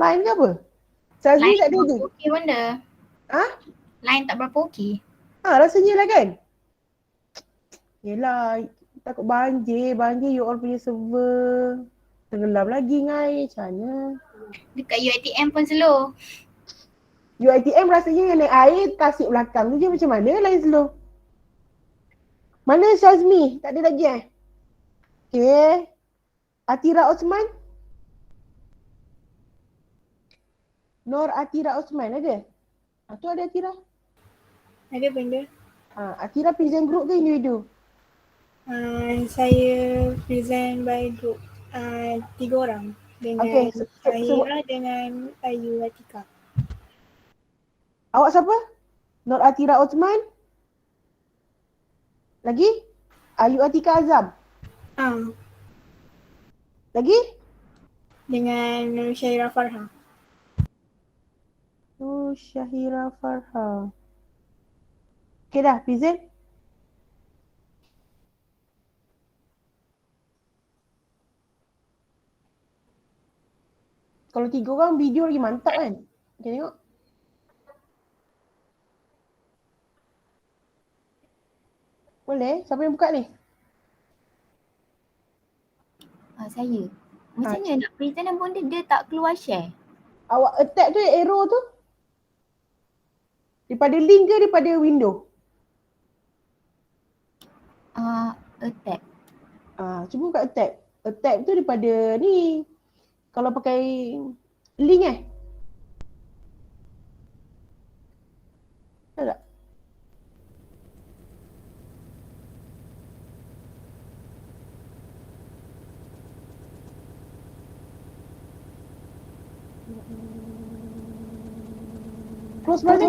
Lain ke apa? Syazmi tak ada tu? Lain okey benda. Lain tak berapa okey. Rasanya lah kan? Yelah, takut banjir you all punya server. Tenggelam lagi ngai, macam mana? Dekat UiTM pun slow. UiTM rasanya yang naik air, tasik belakang tu je macam mana lain slow. Mana Syazmi? Tak ada lagi Okay. Atira Osman? Nur Atira Osman ada? Tu ada Atira? Ada benda. Atira present group ke individu? Saya present by group 3 orang dengan Syahira dengan Ayu Atika. Awak siapa? Nur Atira Osman? Lagi? Ayu Atika Azam? Lagi? Dengan Syahira Farha. Syahira Farha. Okay dah, present? Kalau 3 orang video lagi mantap kan? Okay, tengok. Boleh? Siapa yang buka ni? Saya. Macam mana nak present dan benda dia tak keluar share? Awak attack tu arrow tu? Daripada link ke daripada window? Attack. Cuba buka attack. Attack tu daripada ni. Kalau pakai link Tahu tak? Close balik.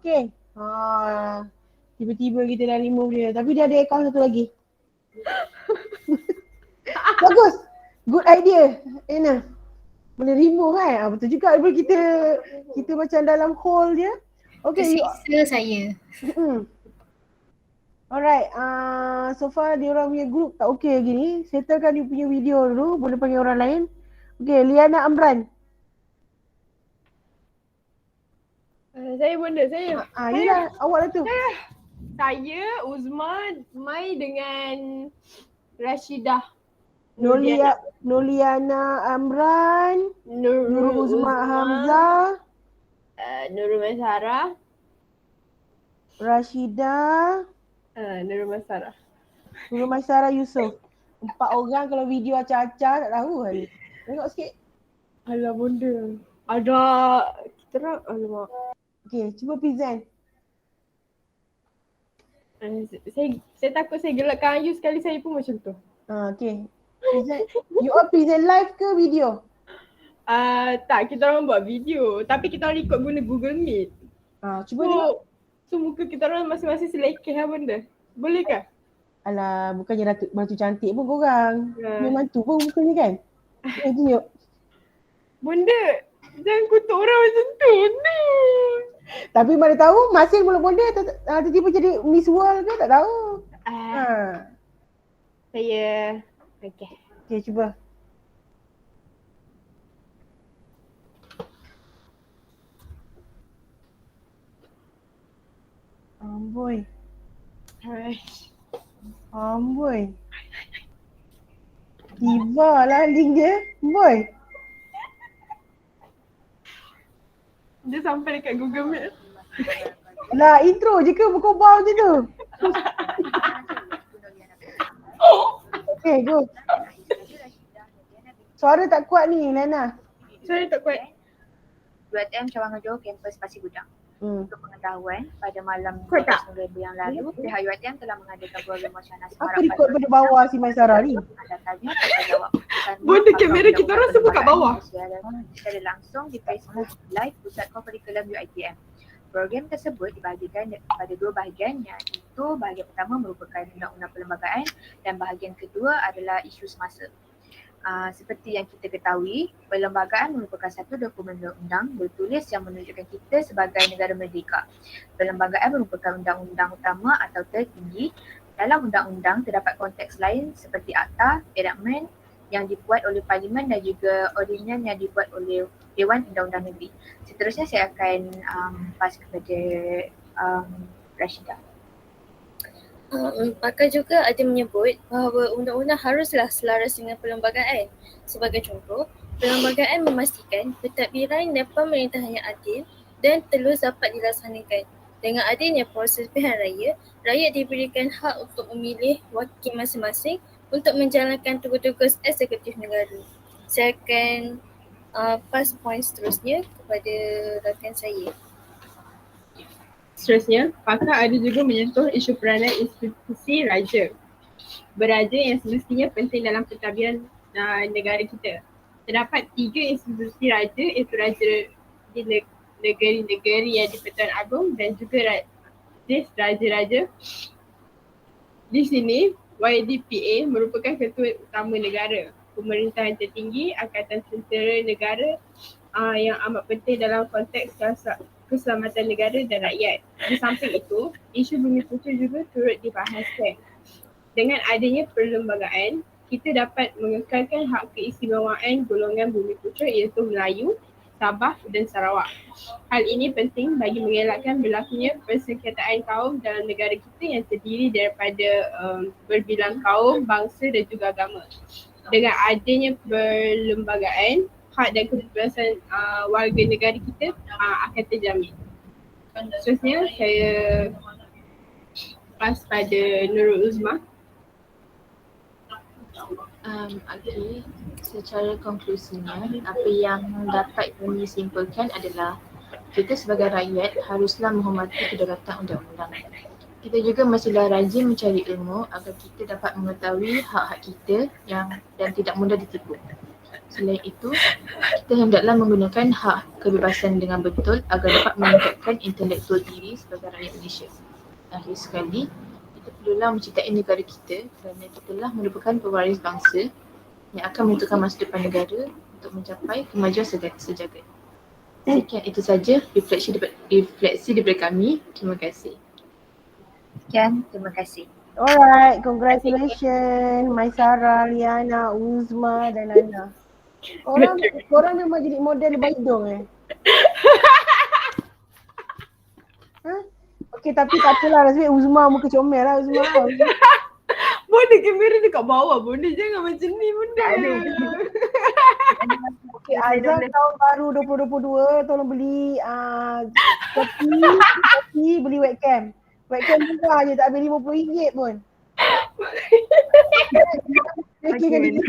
Okay. Tiba-tiba kita dah remove dia. Tapi dia ada account satu lagi. Bagus. Good idea. Ena. Boleh remove kan? Betul juga. Kita macam dalam hole dia. Okay. Tersiksa saya. Alright. So far dia orang punya group tak okay lagi ni. Settlekan dia punya video dulu. Boleh panggil orang lain. Okay. Liana Amran. Saya benda saya. Yelah, awak lah tu. Saya, Uzman, Mai dengan Rashidah. Noliana Amran, Nurul Uzma Hamzah, Nurul Masara, Rashidah, Nurul Masara. Nurul Masara Yusof. 4 orang kalau video acah-acah tak tahu kali. Tengok sikit. Alah benda. Ada Terang, alamak. Okay, cuba present. Saya takut saya gelakkan Ayu sekali saya pun macam tu. Okay. Present. You all present live ke video? Tak, kita orang buat video. Tapi kita orang record guna Google Meet. Cuba tengok. So muka kita orang masing-masing selekeh lah benda. Boleh ke? Alah, bukannya mantu cantik pun korang. Memang tu pun mukanya kan? Tunjuk. Bunda, jangan kutuk orang macam tu. Tapi mana tahu Masin mula-mula tiba-tiba jadi Miss World ke, tak tahu. Saya, Okay, cuba. Amboi. Amboi. Tiba lah link dia. Boy. Dia sampai dekat Google Meet. Lah intro je ke berkobar macam tu? Okay, go. Suara tak kuat ni, Nana. Suara tak kuat. UiTM Cawangan Johor kampus Pasir Gudang. Untuk pengetahuan, pada malam Kuat tak? 12 November yang lalu, pihak UiTM telah mengadakan program wacana Apa rekod pada bawah si Maisara ni? Anda tanya atau jawab Bunda kamera kita orang semua kat bawah. Secara langsung di Facebook Live Pusat Kurikulum UiTM. Program tersebut dibahagikan pada dua bahagian, iaitu bahagian pertama merupakan undang-undang perlembagaan dan bahagian kedua adalah isu semasa. Seperti yang kita ketahui, perlembagaan merupakan satu dokumen undang-undang bertulis yang menunjukkan kita sebagai negara merdeka. Perlembagaan merupakan undang-undang utama atau tertinggi. Dalam undang-undang terdapat konteks lain seperti akta, enakmen yang dibuat oleh Parlimen dan juga ordinan yang dibuat oleh Dewan Undang-Undang Negeri. Seterusnya saya akan pas kepada Rashidah. Pakar juga ada menyebut bahawa undang-undang haruslah selaras dengan perlembagaan. Sebagai contoh, perlembagaan memastikan pentadbiran dan pemerintahan yang adil dan telus dapat dilaksanakan. Dengan adanya proses pilihan raya, rakyat diberikan hak untuk memilih wakil masing-masing untuk menjalankan tugas-tugas eksekutif negara. Saya akan pass point seterusnya kepada rakan saya. Seterusnya, pakar ada juga menyentuh isu peranan institusi raja. Beraja yang semestinya penting dalam pentadbiran negara kita. Terdapat 3 institusi raja, iaitu raja di negeri-negeri yang di-Pertuan Agong dan juga raja-raja. Di sini, YDPA merupakan ketua utama negara, pemerintahan tertinggi, angkatan tentera negara yang amat penting dalam konteks keselamatan negara dan rakyat. Di samping itu, isu Bumi Putra juga turut dibahaskan. Dengan adanya perlembagaan, kita dapat mengekalkan hak keistimewaan golongan Bumi Putra iaitu Melayu, Sabah dan Sarawak. Hal ini penting bagi mengelakkan berlakunya persengketaan kaum dalam negara kita yang terdiri daripada berbilang kaum, bangsa dan juga agama. Dengan adanya perlembagaan, hak dan kebebasan warga negara kita akan terjamin. Seterusnya saya pas pada Nurul Uzma. Okay, secara konklusinya apa yang dapat kami simpulkan adalah kita sebagai rakyat haruslah menghormati kedaulatan undang-undang. Kita juga mestilah rajin mencari ilmu agar kita dapat mengetahui hak-hak kita dan tidak mudah ditipu. Selain itu, kita hendaklah menggunakan hak kebebasan dengan betul agar dapat meningkatkan intelektual diri sebagai rakyat Malaysia. Akhir sekali, kita perlulah mencintai negara kita kerana kita telah merupakan pewaris bangsa yang akan menentukan masa depan negara untuk mencapai kemajuan sejagat. Sekian itu saja refleksi daripada kami. Terima kasih. Sekian, terima kasih. Alright, congratulations Maisara, Liana, Uzma dan Nana. Korang memang jadi model Baidong Okay, tapi tak apalah, rasanya Uzma muka comel lah Uzma. Bunda kamera dekat bawah, Bunda jangan macam ni Bunda. Okay, Azam tahun baru 2022, tolong beli kopi, beli webcam. Webcam murah je, tak habis RM50 pun. Okay, kan dia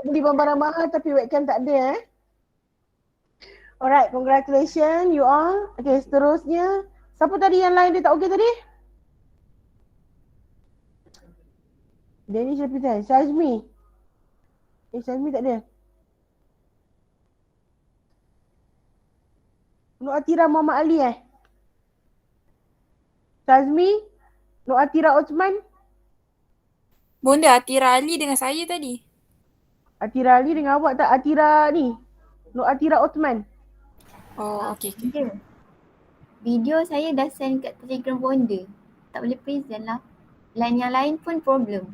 beli barang mahal tapi webcam tak ada Alright, congratulations you all. Okay, seterusnya. Siapa tadi yang lain dia tak okey tadi? Danish represent. Syazmi. Syazmi tak ada. Nur Atira Muhammad Ali Syazmi. Nur Atira Osman. Bonda Atira Ali dengan saya tadi. Atira Ali dengan awak tak? Atira ni. Nur Atira Osman. Oh, okey. Video saya dah send kat Telegram Bonda. Tak boleh present lah. Line yang lain pun problem.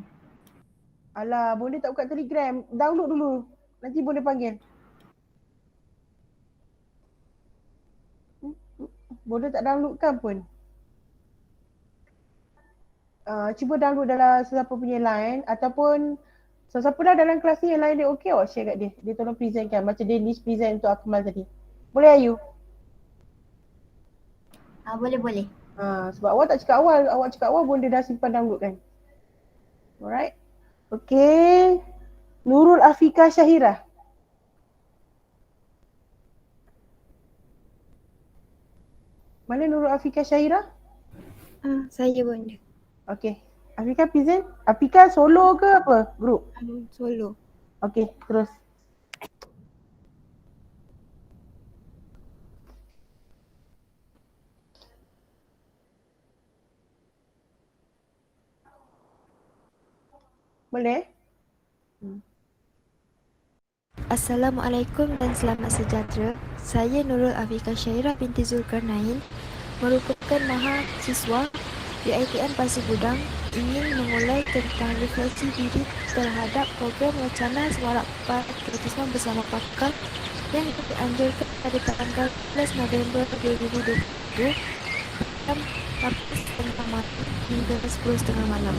Alah, Bonda tak buka Telegram. Download dulu. Nanti Bonda panggil. Bonda tak downloadkan pun. Cuba download dalam sesiapa punya line ataupun sesiapa dah dalam kelas ni yang lain dia okey awak share kat dia. Dia tolong presentkan macam Danish present untuk Akmal tadi. Boleh Ayu? Boleh. Sebab awak tak cakap awal, Bonda dah simpan download kan. Alright. Okay. Nurul Afika Syahira. Mana Nurul Afika Syahira? Saya Bonda. Okay. Afika present? Afika solo ke apa? Group? Solo. Okay, terus. Boleh? Assalamualaikum dan selamat sejahtera. Saya Nurul Afika Syahira binti Zulkarnain, merupakan mahasiswa UiTM Pasir Gudang, ingin mengulai tentang refleksi diri terhadap program wacana semarak patriotisme bersama pakar yang dianjurkan pada tanggal 11 November 2020 jam 8.30 hingga 10.30 malam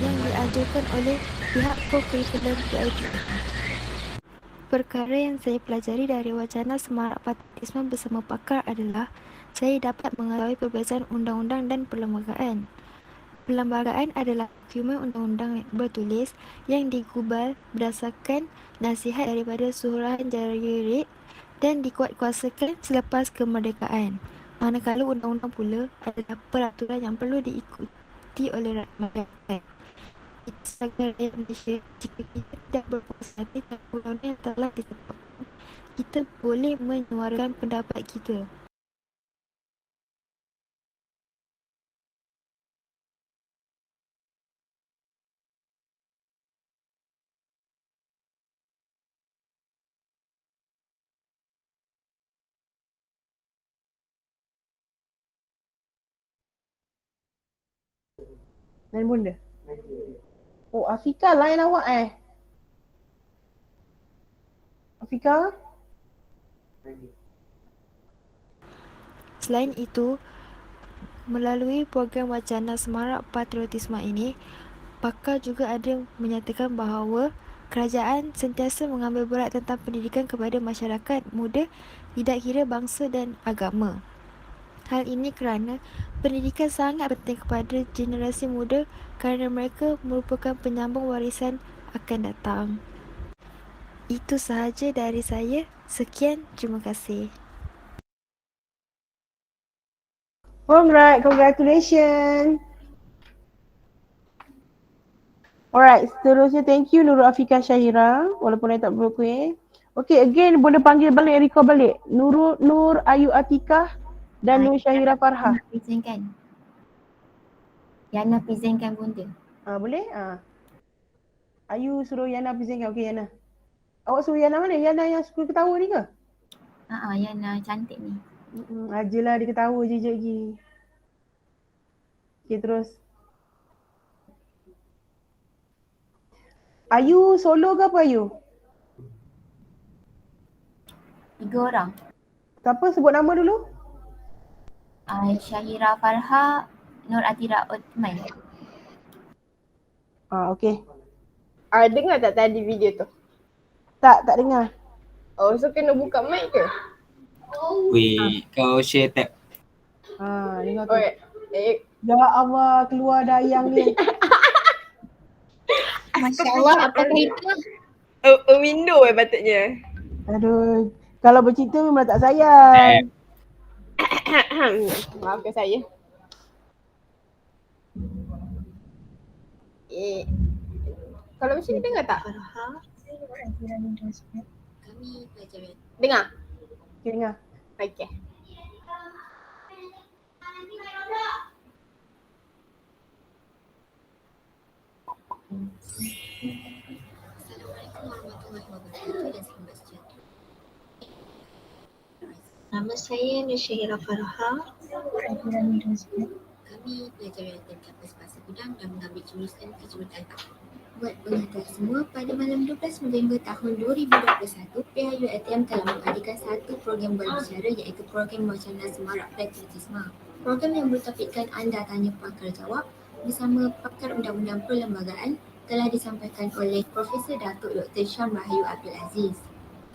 yang diajukan oleh pihak co-curriculum UiTM. Perkara yang saya pelajari dari wacana semarak patriotisme bersama pakar adalah saya dapat mengetahui perbezaan undang-undang dan perlembagaan. Perlembagaan adalah dokumen undang-undang bertulis yang digubal berdasarkan nasihat daripada Suruhan Jaya Rik dan dikuatkuasakan selepas kemerdekaan. Manakala undang-undang pula adalah peraturan yang perlu diikuti oleh rakyat. Kita sebagai rakyat Malaysia, jika kita tidak berpuas hati terhadap undang-undang yang telah ditetapkan, kita boleh menyuarakan pendapat kita. Lain Bonda. Oh, Afika lain awak Afika? Selain itu, melalui program wacana semarak patriotisme ini, pakar juga ada menyatakan bahawa kerajaan sentiasa mengambil berat tentang pendidikan kepada masyarakat muda, tidak kira bangsa dan agama. Hal ini kerana pendidikan sangat penting kepada generasi muda kerana mereka merupakan penyambung warisan akan datang. Itu sahaja dari saya. Sekian, terima kasih. Alright, congratulations. Alright, seterusnya thank you Nurul Afika Syahira walaupun saya tak berkuih. Okay, again boleh panggil balik, recall balik. Nur Ayu Atikah dan Nur Syahira Farha. Presentkan. Yana presentkan Bonda. Boleh? Ayu suruh Yana presentkan. Okay, Yana. Awak suruh Yana mana? Yana yang suka ketawa ni ke? Yana cantik ni. Ajalah dia ketawa je lagi. Okay, terus. Ayu solo ke apa Ayu? 3 orang. Siapa sebut nama dulu? Syahira Farha, Nur Atira Osman. Okay. Dengar tak tadi video tu? Tak dengar. Oh, so kena buka mic ke? Weh, kau share tab. Dengar tu. Okay. Ya Allah, keluar dah yang ni. Masya Allah, apa cerita? A window patutnya. Aduh, Kalau bercinta memang tak sayang. Maafkan saya. Kalau macam ni dengar tak? Kami pelajar Dengar? Okay, dengar. Okey. Assalamualaikum warahmatullahi wabarakatuh dan selamat sejahtera. Nama saya Nusyahira Farha. Kami pelajar UiTM Kampus Pasir Gudang dan mengambil jurusan kejuruteraan. Buat pengetahuan semua, pada malam 12 November tahun 2021, pihak UiTM telah mengadakan satu program berbicara iaitu program Wacana Semarak Praktisisma. Program yang bertopikkan Anda Tanya Pakar Jawab bersama pakar undang-undang perlembagaan telah disampaikan oleh Profesor Datuk Dr. Syam Rahayu Abdul Aziz.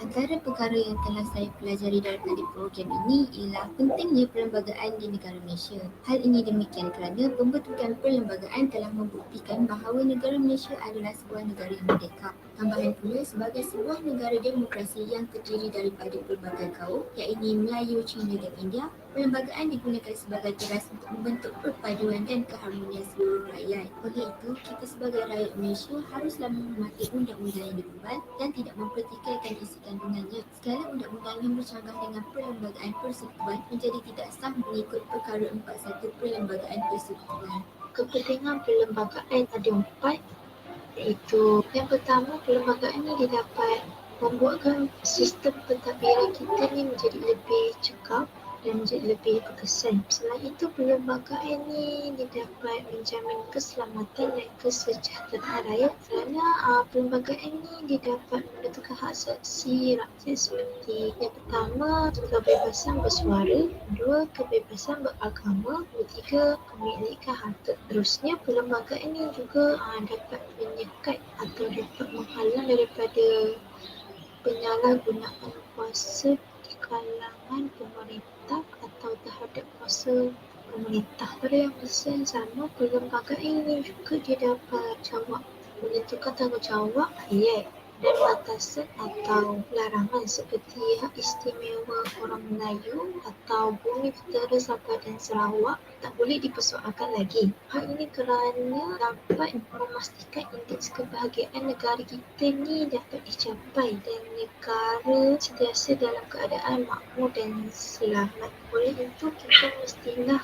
Antara perkara yang telah saya pelajari daripada program ini ialah pentingnya perlembagaan di negara Malaysia. Hal ini demikian kerana pembentukan perlembagaan telah membuktikan bahawa negara Malaysia adalah sebuah negara yang merdeka. Tambahan pula, sebagai sebuah negara demokrasi yang terdiri daripada pelbagai kaum, iaitu Melayu, Cina dan India, perlembagaan digunakan sebagai teras untuk membentuk perpaduan dan keharmonian seluruh rakyat. Oleh itu, kita sebagai rakyat Malaysia haruslah menghormati undang-undang yang dibuat dan tidak mempertikaikan isi kandungannya. Segala undang-undang yang bercanggah dengan perlembagaan persekutuan menjadi tidak sah mengikut perkara 41 perlembagaan persekutuan. Kepentingan perlembagaan ada 4, iaitu yang pertama, perlembagaan ini didapat membuatkan sistem pentadbiran kita ni menjadi lebih cekap dan menjadi lebih berkesan. Selain itu, perlembagaan ini didapat menjamin keselamatan dan kesejahteraan rakyat kerana perlembagaan ini didapat menentukan hak asasi rakyat seperti yang pertama, kebebasan bersuara, kedua, kebebasan beragama, ketiga, kepemilikan harta. Terusnya, perlembagaan ini juga dapat menyekat atau dapat menghalang daripada penyalahgunaan kuasa di kalangan pemerintah atau terhadap kuasa pemerintah. Pada yang masa yang sama, perlembagaan ini juga dia dapat menentukan tanggungjawab rakyat dan batasan atau larangan seperti hak istimewa orang Melayu atau bumi utara Sabah dan Sarawak tak boleh dipersoalkan lagi. Hal ini kerana dapat memastikan indeks kebahagiaan negara kita ni dapat dicapai dan negara sentiasa dalam keadaan makmur dan selamat. Oleh itu, kita mestilah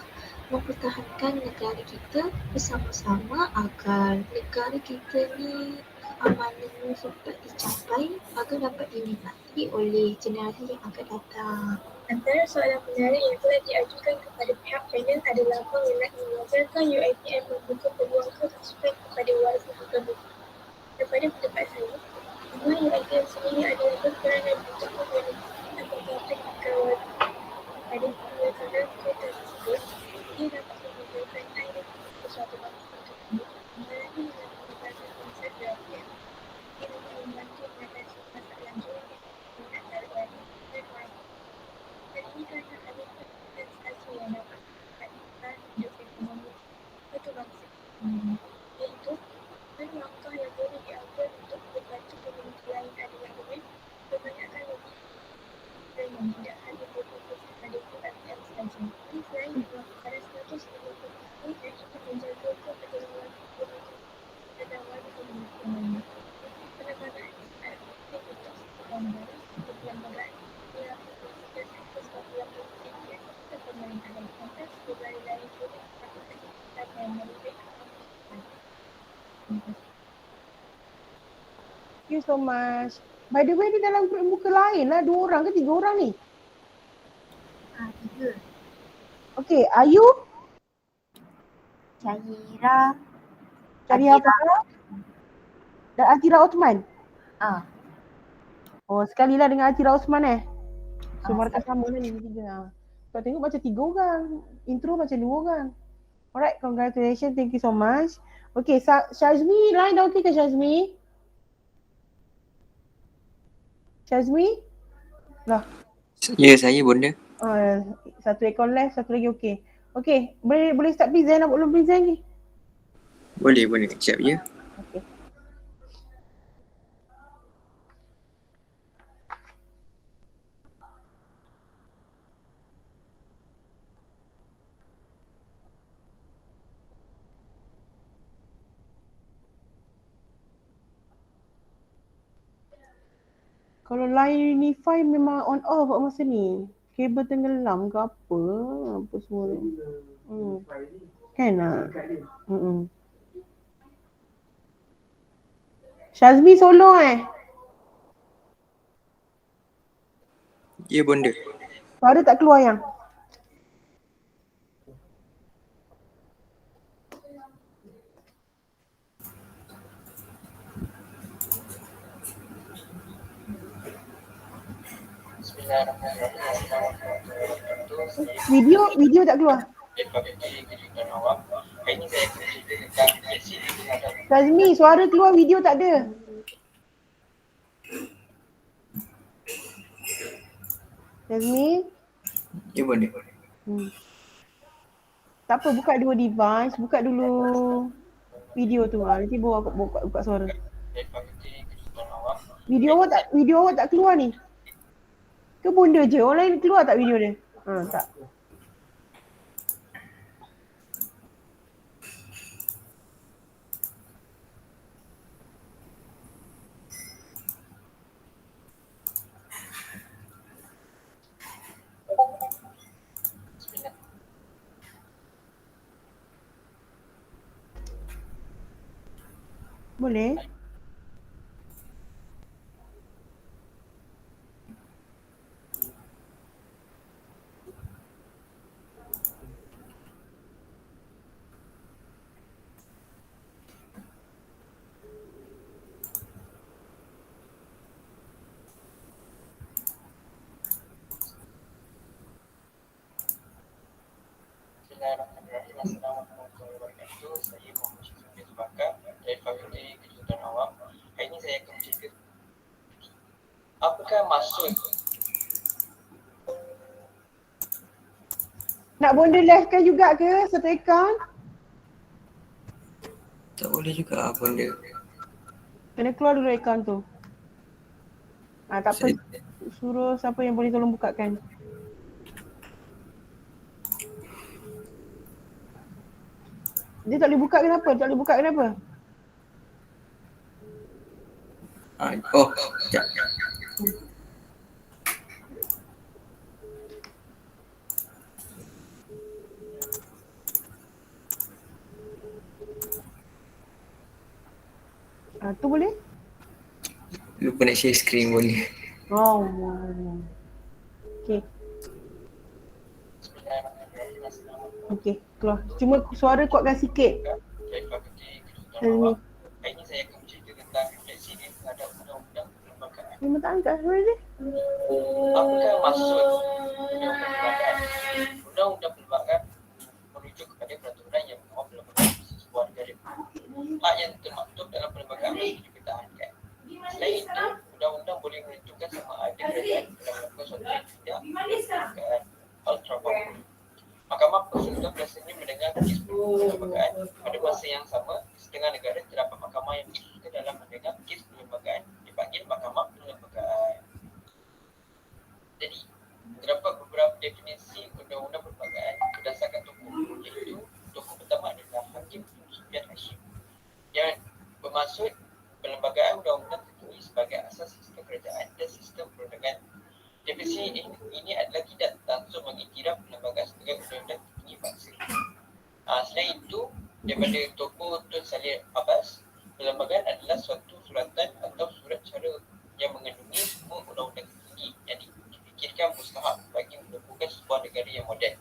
mempertahankan negara kita bersama-sama agar negara kita ni keamanan dapat dicapai agar dapat dinikmati oleh generasi yang akan datang. Antara soalan menarik yang telah diajukan kepada pihak panel adalah mengenai wajarkah UiTM membuka peluang kehasutan kepada warga tersebut. Daripada pendapat saya, bahawa UiTM sendiri adalah berperanan untuk memanfaatkan beberapa kekawal pada penelitian kota tersebut. Ia dapat memberikan air sesuatu bangsa tersebut, mengenai dengan pembahasan konsep UiTM. Ia dapat membantu mengatasi masalah lanjut dengan antara dan lain. Dan ini kerana ada kompensasi yang dapat meningkatkan hidup ekonomi satu bangsa ini, iaitu langkah yang boleh diambil untuk membantu komuniti lain adalah dengan kebanyakan lebih dan yang tidak hanya berfokus pada UiTM sahaja. Ini selain itu, pada 150 tahun dan untuk menjaga kebenaran komuniti dan warga komuniti lainnya. Penerbangan untuk sebuah negara, perlembagaan ialah memperlukan akses popular politik dan pemerintahan kontes negara lain boleh melakukan dan memerlukan Thank you so much. By the way, di dalam grup muka lain lah 2 orang ke 3 orang ni? 3. Okay, Ayu? Syahira. Syahira Farah? Dan Atira Osman? Oh, sekali lah dengan Atira Osman So, markah sama lah ni 3. Kau tengok macam 3 orang. Intro macam 2 orang. Alright, congratulations. Thank you so much. Okay, Syazmi, line dah okay ke Syazmi? Syazmi? Lah. Ya, saya bonda. Satu ekor left, satu lagi okay. Okay, boleh start present nak belum present ni? Boleh, siap ya. Okay. Kalau line Unify memang on off kat masa ni. Kabel tenggelam ke apa? Apa semua ni. Kan tak? Syazmi Solong Ya bonda. Suara tak keluar yang? Video tak keluar. Syazmi, suara keluar, video tak ada. Syazmi? Ya bonda. Tak apa, buka dua device, buka dulu video tu. Nanti bawa aku buka suara. Video awak tak keluar ni. Ke bonda je? Orang lain keluar tak video dia? Tak. Boleh? Bismillahirrahmanirrahim. Assalamualaikum warahmatullahi wabarakatuh. Saya Muhammad Syafie Bakar dari Fakulti Kejuruteraan Awam. Hari ini saya akan bercerita apakah maksud Nak bonda live-kan juga ke satu account? Tak boleh juga bonda. Kena keluar dulu account tu. Tak apa. Suruh siapa yang boleh tolong bukakan. Dia tak boleh buka kenapa? Tak boleh buka kenapa? Oh, sekejap. Tu boleh? Lupa nak share screen boleh. Oh. Okay. Okay, keluar. Cuma suara kuatkan sikit. dari Fakulti Kejuruteraan Awam. Hari ini saya akan bercerita tentang refleksi dia terhadap undang-undang perlembagaan. Memang tak angkat suara dia. Apakah maksud undang-undang perlembagaan? Undang-undang perlembagaan merujuk kepada peraturan yang mengawal perlembagaan sebuah negara. Hak yang termaktub dalam perlembagaan mesti dipertahankan. Selain itu, undang-undang boleh menentukan sama ada kerajaan dalam melakukan suatu yang tidak perlembagaan ultra power. Mahkamah Persekutuan biasanya mendengar kes perlembagaan. Pada masa yang sama, di setengah negara terdapat mahkamah yang dikhususkan dalam mendengar kes perlembagaan dipanggil Mahkamah Perlembagaan. Jadi, terdapat beberapa definisi undang-undang perlembagaan berdasarkan tokoh, iaitu tokoh pertama adalah Hakim Sufyan Hashim yang bermaksud perlembagaan undang-undang tertinggi sebagai asas sistem kerajaan dan sistem perundangan. Definisi ini adalah tidak langsung mengiktiraf perlembagaan sebagai undang-undang tertinggi bangsa. Selain itu, daripada tokoh Tun Salih Abbas, perlembagaan adalah suatu suratan atau surat cara yang mengandungi semua undang-undang tertinggi yang dipikirkan mustahak bagi menumbuhkan sebuah negara yang moden.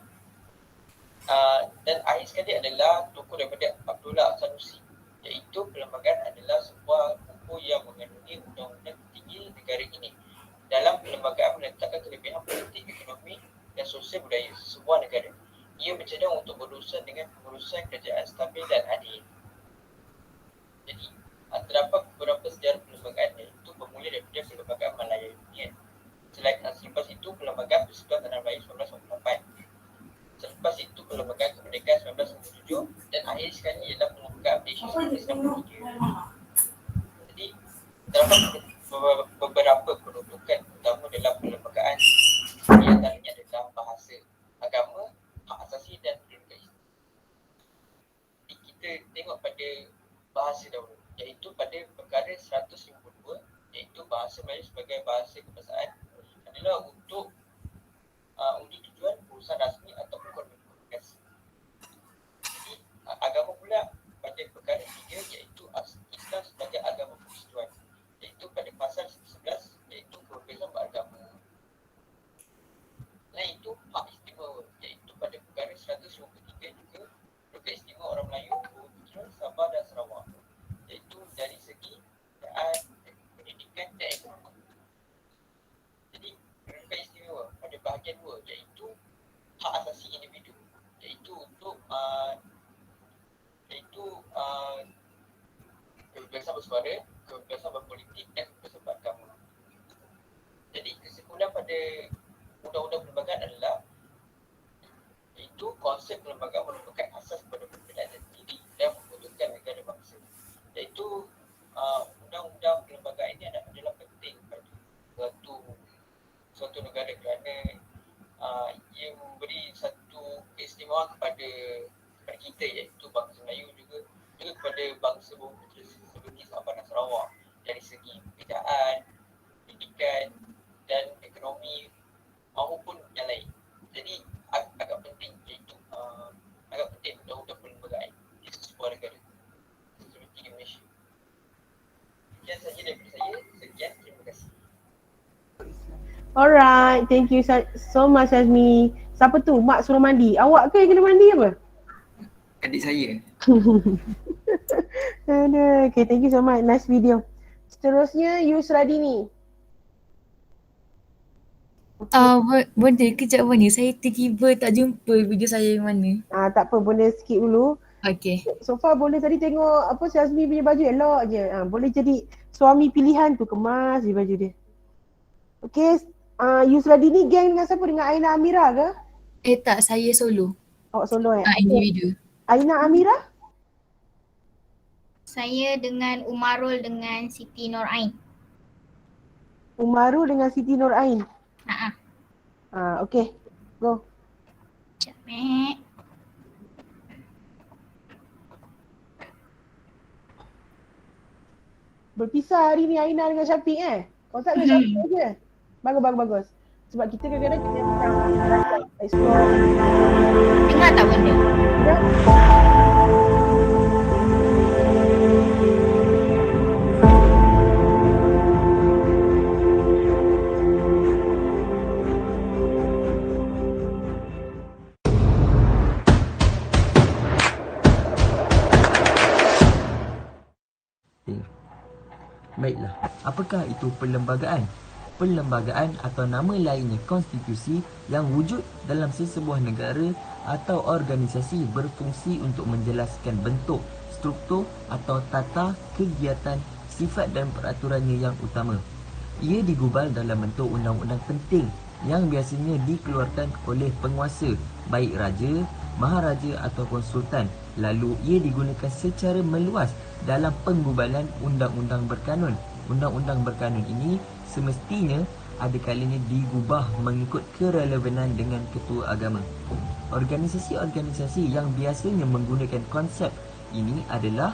Dan akhir sekali adalah tokoh daripada Abdullah Sanusi, iaitu perlembagaan adalah sebuah buku yang mengandungi undang-undang tertinggi negara ini. Dalam perlembagaan menetapkan kelebihan politik, ekonomi dan sosial budaya sebuah negara. Ia bercadang untuk berurusan dengan pengurusan kerajaan stabil dan adil. Jadi, terdapat beberapa sejarah perlembagaan iaitu bermula daripada perlembagaan Malaya Union. Selepas itu, perlembagaan Persekutuan Tanah Melayu 1948. Selepas itu, perlembagaan Kemerdekaan 1997 dan akhir sekali ialah perlembagaan Malaysia 1993. Jadi, terdapat beberapa penuntukan utama dalam perlembagaan. Di antaranya adalah bahasa, agama, hak asasi dan kedudukan Islam. Jadi kita tengok pada bahasa dahulu, iaitu pada perkara 152, iaitu bahasa Melayu sebagai bahasa bersuara, kebebasan berpolitik dan kebebasan beragama. Jadi kesimpulan pada undang-undang perlembagaan adalah iaitu konsep perlembagaan merupakan asas kepada pembinaan diri dan pembentukan negara bangsa. Iaitu undang-undang perlembagaan ini adalah penting pada suatu negara kerana ia memberi satu keistimewaan kepada kita, iaitu bangsa Melayu juga kepada bangsa bumi seperti Sabah dan Sarawak dari segi pekerjaan, pendidikan dan ekonomi maupun yang lain. Jadi agak penting, iaitu agak penting undang-undang perlembagaan di sebuah negara seperti di Malaysia. Sekian saja daripada saya. Sekian, terima kasih. Alright, thank you so much Azmi. Siapa tu? Mak suruh mandi. Awak ke yang kena mandi apa? Adik saya. Aduh, okay, thank you so much. Nice video. Seterusnya Yusradini. Benda kejap Bunda, saya tiba-tiba tak jumpa video saya yang mana. Tak apa, Bunda skip dulu. Okay. So far Bunda tadi tengok apa si Azmi punya baju elok je. Boleh jadi suami pilihan tu, kemas je baju dia. Okay, Yusradini geng dengan siapa? Dengan Aina Amira ke? Tak, saya solo. Awak solo Individu. Aina Amira? Saya dengan Umarul dengan Siti Nur Ain. Umarul dengan Siti Nur Ain? Okay, go. Sekejap Berpisah hari ni Aina dengan Syafiq Kau tak dengan Syafiq je? Bagus. Sebab kita kadang-kadang kita macam explore. Dengar tak benda? Ya. Baiklah, apakah itu perlembagaan? Perlembagaan atau nama lainnya konstitusi yang wujud dalam sesebuah negara atau organisasi berfungsi untuk menjelaskan bentuk, struktur atau tata kegiatan, sifat dan peraturannya yang utama. Ia digubal dalam bentuk undang-undang penting yang biasanya dikeluarkan oleh penguasa, baik raja, maharaja ataupun sultan. Lalu ia digunakan secara meluas dalam penggubalan undang-undang berkanun. Undang-undang berkanun ini semestinya ada kalanya digubah mengikut kerelevanan dengan ketua agama. Organisasi-organisasi yang biasanya menggunakan konsep ini adalah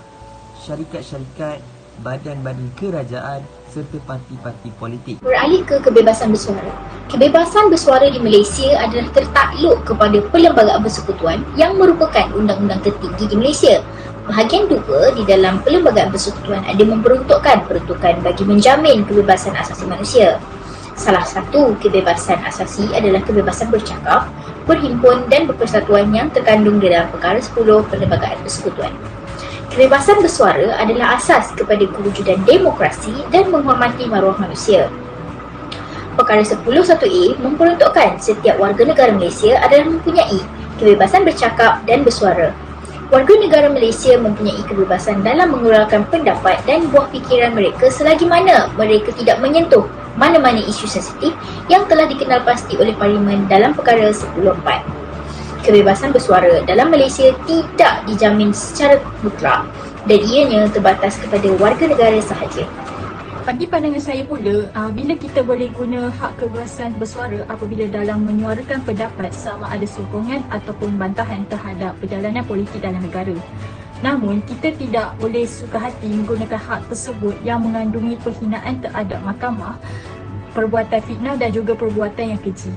syarikat-syarikat, badan-badan kerajaan serta parti-parti politik. Beralih ke kebebasan bersuara. Kebebasan bersuara di Malaysia adalah tertakluk kepada Perlembagaan Persekutuan yang merupakan undang-undang tertinggi di Malaysia. Bahagian 2 di dalam Perlembagaan Persekutuan ada memperuntukkan peruntukan bagi menjamin kebebasan asasi manusia. Salah satu kebebasan asasi adalah kebebasan bercakap, berhimpun dan berpersatuan yang terkandung di dalam Perkara 10 Perlembagaan Persekutuan. Kebebasan bersuara adalah asas kepada kewujudan demokrasi dan menghormati maruah manusia. Perkara 10(1)A memperuntukkan setiap warga negara Malaysia adalah mempunyai kebebasan bercakap dan bersuara. Warga negara Malaysia mempunyai kebebasan dalam mengurangkan pendapat dan buah fikiran mereka selagi mana mereka tidak menyentuh mana-mana isu sensitif yang telah dikenal pasti oleh Parlimen dalam Perkara 10(4). Kebebasan bersuara dalam Malaysia tidak dijamin secara mutlak dan ianya terbatas kepada warga negara sahaja. Bagi pandangan saya pula, bila kita boleh guna hak kebebasan bersuara apabila dalam menyuarakan pendapat sama ada sokongan ataupun bantahan terhadap perjalanan politik dalam negara. Namun, kita tidak boleh suka hati menggunakan hak tersebut yang mengandungi penghinaan terhadap mahkamah, perbuatan fitnah dan juga perbuatan yang keji.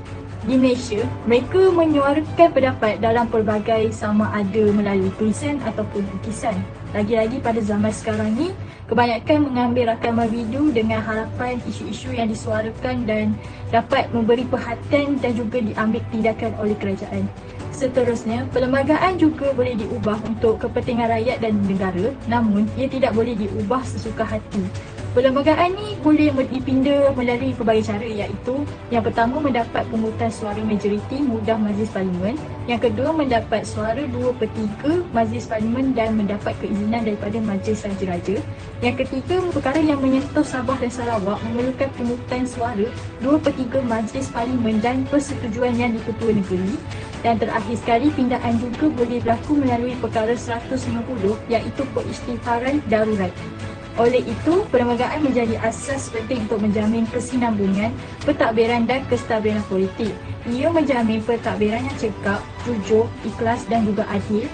Di Malaysia, mereka menyuarakan pendapat dalam pelbagai sama ada melalui tulisan ataupun lukisan. Lagi-lagi pada zaman sekarang ni, kebanyakan mengambil rakaman video dengan harapan isu-isu yang disuarakan dan dapat memberi perhatian dan juga diambil tindakan oleh kerajaan. Seterusnya, perlembagaan juga boleh diubah untuk kepentingan rakyat dan negara, namun ia tidak boleh diubah sesuka hati. Perlembagaan ni boleh dipinda melalui pelbagai cara, iaitu yang pertama mendapat pungutan suara majoriti mudah Majlis Parlimen, yang kedua mendapat suara 2/3 Majlis Parlimen dan mendapat keizinan daripada Majlis Raja-Raja, yang ketiga perkara yang menyentuh Sabah dan Sarawak memerlukan pungutan suara 2/3 Majlis Parlimen dan persetujuan Yang di-Ketua Negeri, dan terakhir sekali pindaan juga boleh berlaku melalui perkara 150 iaitu peristiharan darurat. Oleh itu, perlembagaan menjadi asas penting untuk menjamin kesinambungan, pentadbiran dan kestabilan politik. Ia menjamin pentadbiran yang cekap, jujur, ikhlas dan juga adil.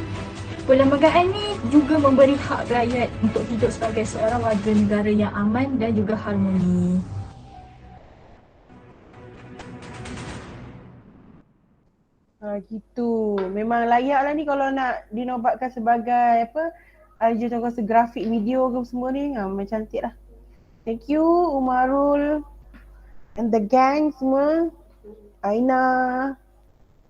Perlembagaan ini juga memberi hak rakyat untuk hidup sebagai seorang warga negara yang aman dan juga harmoni. Gitu. Memang layaklah ni kalau nak dinobatkan sebagai jurnalist grafik video ke semua ni. Memang cantik lah. Thank you Umarul and the gang semua. Aina,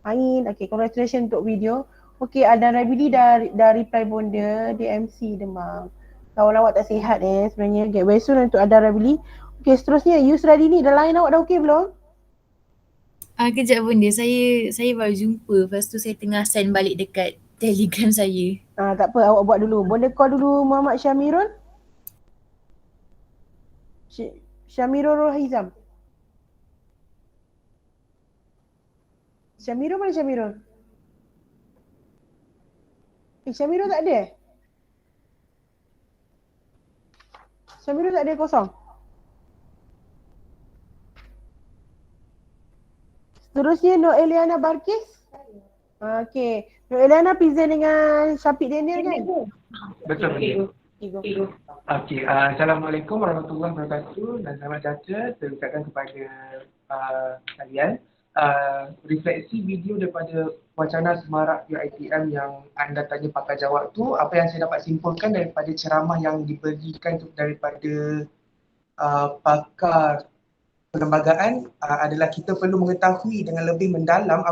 Ain. Okay, congratulations untuk video. Okay, ada Rabili dah reply bonda, dia MC demam. Kawan awak tak sihat sebenarnya. Get well soon untuk ada Rabili. Okay, seterusnya Yusradi ni, dah line awak dah okay belum? Kejap bunda, saya baru jumpa. Lepas tu saya tengah send balik dekat Telegram saya. Tak apa, awak buat dulu. Bonda call dulu Muhammad Syamirul. Syamirul Rohizam. Syamirul mana Syamirul? Syamirul tak ada? Syamirul tak ada kosong? Seterusnya Nur Eliana Barkis. Okay. Nur Eliana present dengan Syafiq Daniel kan? Betul. Okey, Assalamualaikum warahmatullahi wabarakatuh dan selamat sejahtera terucapkan kepada kalian. Refleksi video daripada wacana semarak UiTM yang anda tanya pakar jawab tu, apa yang saya dapat simpulkan daripada ceramah yang diberikan daripada pakar perlembagaan adalah kita perlu mengetahui dengan lebih mendalam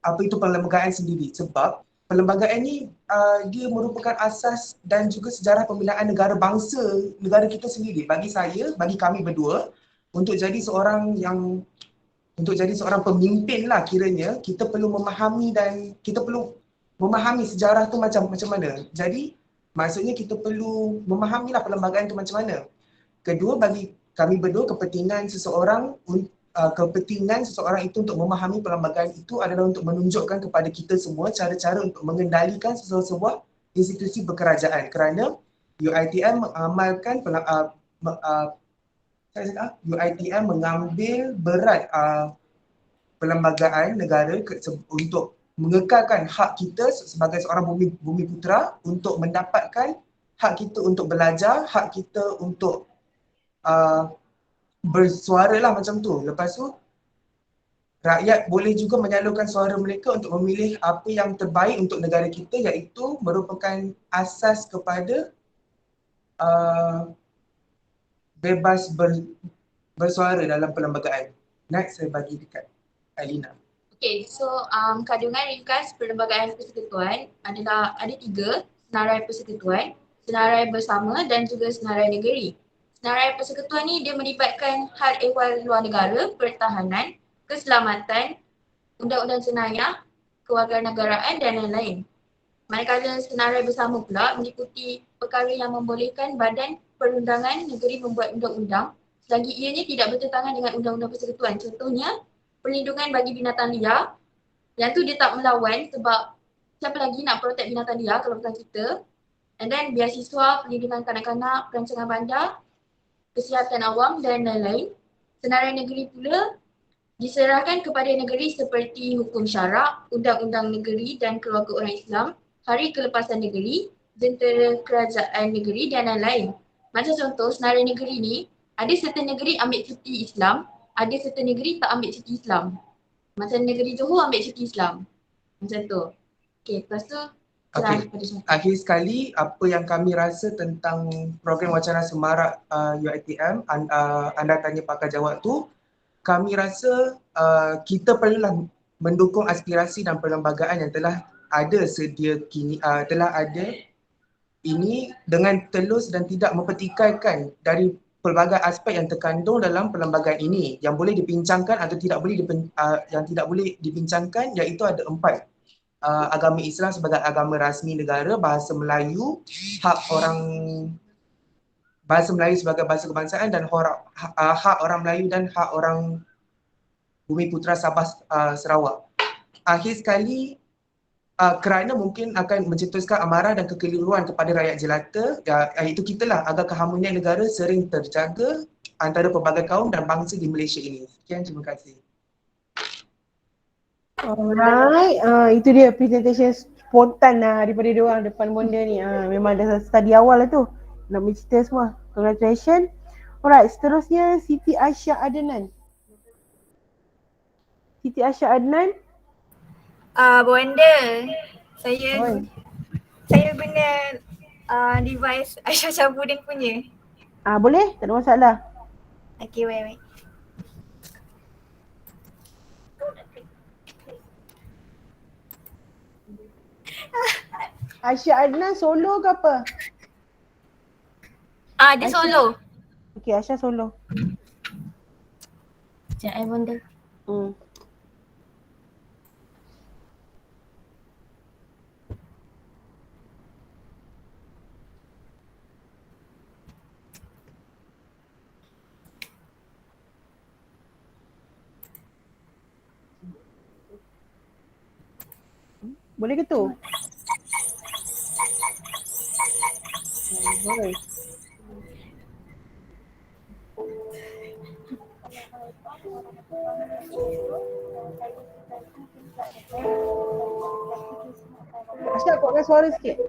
apa itu perlembagaan sendiri, sebab perlembagaan ni dia merupakan asas dan juga sejarah pembinaan negara bangsa negara kita sendiri. Bagi saya, bagi kami berdua, untuk jadi seorang pemimpin lah kiranya, kita perlu memahami sejarah tu macam mana. Jadi maksudnya kita perlu memahamilah perlembagaan tu macam mana. Kedua, bagi kami berdua, kepentingan seseorang itu untuk memahami perlembagaan itu adalah untuk menunjukkan kepada kita semua cara-cara untuk mengendalikan sebuah institusi berkerajaan, kerana UiTM mengamalkan UiTM mengambil berat perlembagaan negara untuk mengekalkan hak kita sebagai seorang bumi putera untuk mendapatkan hak kita untuk belajar, hak kita untuk bersuara lah macam tu. Lepas tu rakyat boleh juga menyalurkan suara mereka untuk memilih apa yang terbaik untuk negara kita, iaitu merupakan asas kepada bebas bersuara dalam perlembagaan. Next saya bagi dekat Alina. Okay, so kandungan ringkas perlembagaan persekutuan adalah ada 3, senarai persekutuan, senarai bersama dan juga senarai negeri. Senarai persekutuan ni dia melibatkan hal ehwal luar negara, pertahanan, keselamatan, undang-undang jenayah, kewarganegaraan dan lain-lain. Manakala senarai bersama pula meliputi perkara yang membolehkan badan perundangan negeri membuat undang-undang selagi ianya tidak bertentangan dengan undang-undang persekutuan. Contohnya, perlindungan bagi binatang liar, yang tu dia tak melawan sebab siapa lagi nak protect binatang liar kalau bukan kita. And then beasiswa, perlindungan kanak-kanak, perancangan bandar, kesihatan awam dan lain-lain. Senarai negeri pula diserahkan kepada negeri seperti hukum syarak, undang-undang negeri dan keluarga orang Islam, hari kelepasan negeri, jentera kerajaan negeri dan lain-lain. Macam contoh, senarai negeri ni, ada serta negeri ambil cuti Islam, ada serta negeri tak ambil cuti Islam. Macam negeri Johor ambil cuti Islam. Macam tu. Okay, lepas tu Akhir sekali, apa yang kami rasa tentang program wacana semarak UiTM, anda tanya pakar jawab tu, kami rasa kita perlulah mendukung aspirasi dan perlembagaan yang telah ada sedia kini, telah ada ini dengan telus dan tidak mempertikaikan dari pelbagai aspek yang terkandung dalam perlembagaan ini yang boleh dibincangkan atau yang tidak boleh dibincangkan, iaitu ada 4. Agama Islam sebagai agama rasmi negara, bahasa Melayu, bahasa Melayu sebagai bahasa kebangsaan dan hak orang Melayu dan hak orang Bumiputera Sabah Sarawak. Akhir sekali, kerana mungkin akan mencetuskan amarah dan kekeliruan kepada rakyat jelata, iaitu kita lah, agar keharmonian negara sering terjaga antara pelbagai kaum dan bangsa di Malaysia ini. Sekian, terima kasih. Alright, itu dia presentation spontan lah daripada diorang depan bonda ni. Memang dah study awal lah tu. Nak mencerita semua. Congratulations. Alright, seterusnya Siti Aisyah Adnan. Siti Aisyah Adnan. Bonda, saya guna device Aisyah Syahbudin punya. Boleh? Tak ada masalah. Okay, wait. Aisyah Adnan solo ke apa? Dia solo. Okay, Aisyah solo. Sekejap bonda. Boleh ke tu? Boleh. Aisyah, kuatkan suara sikit.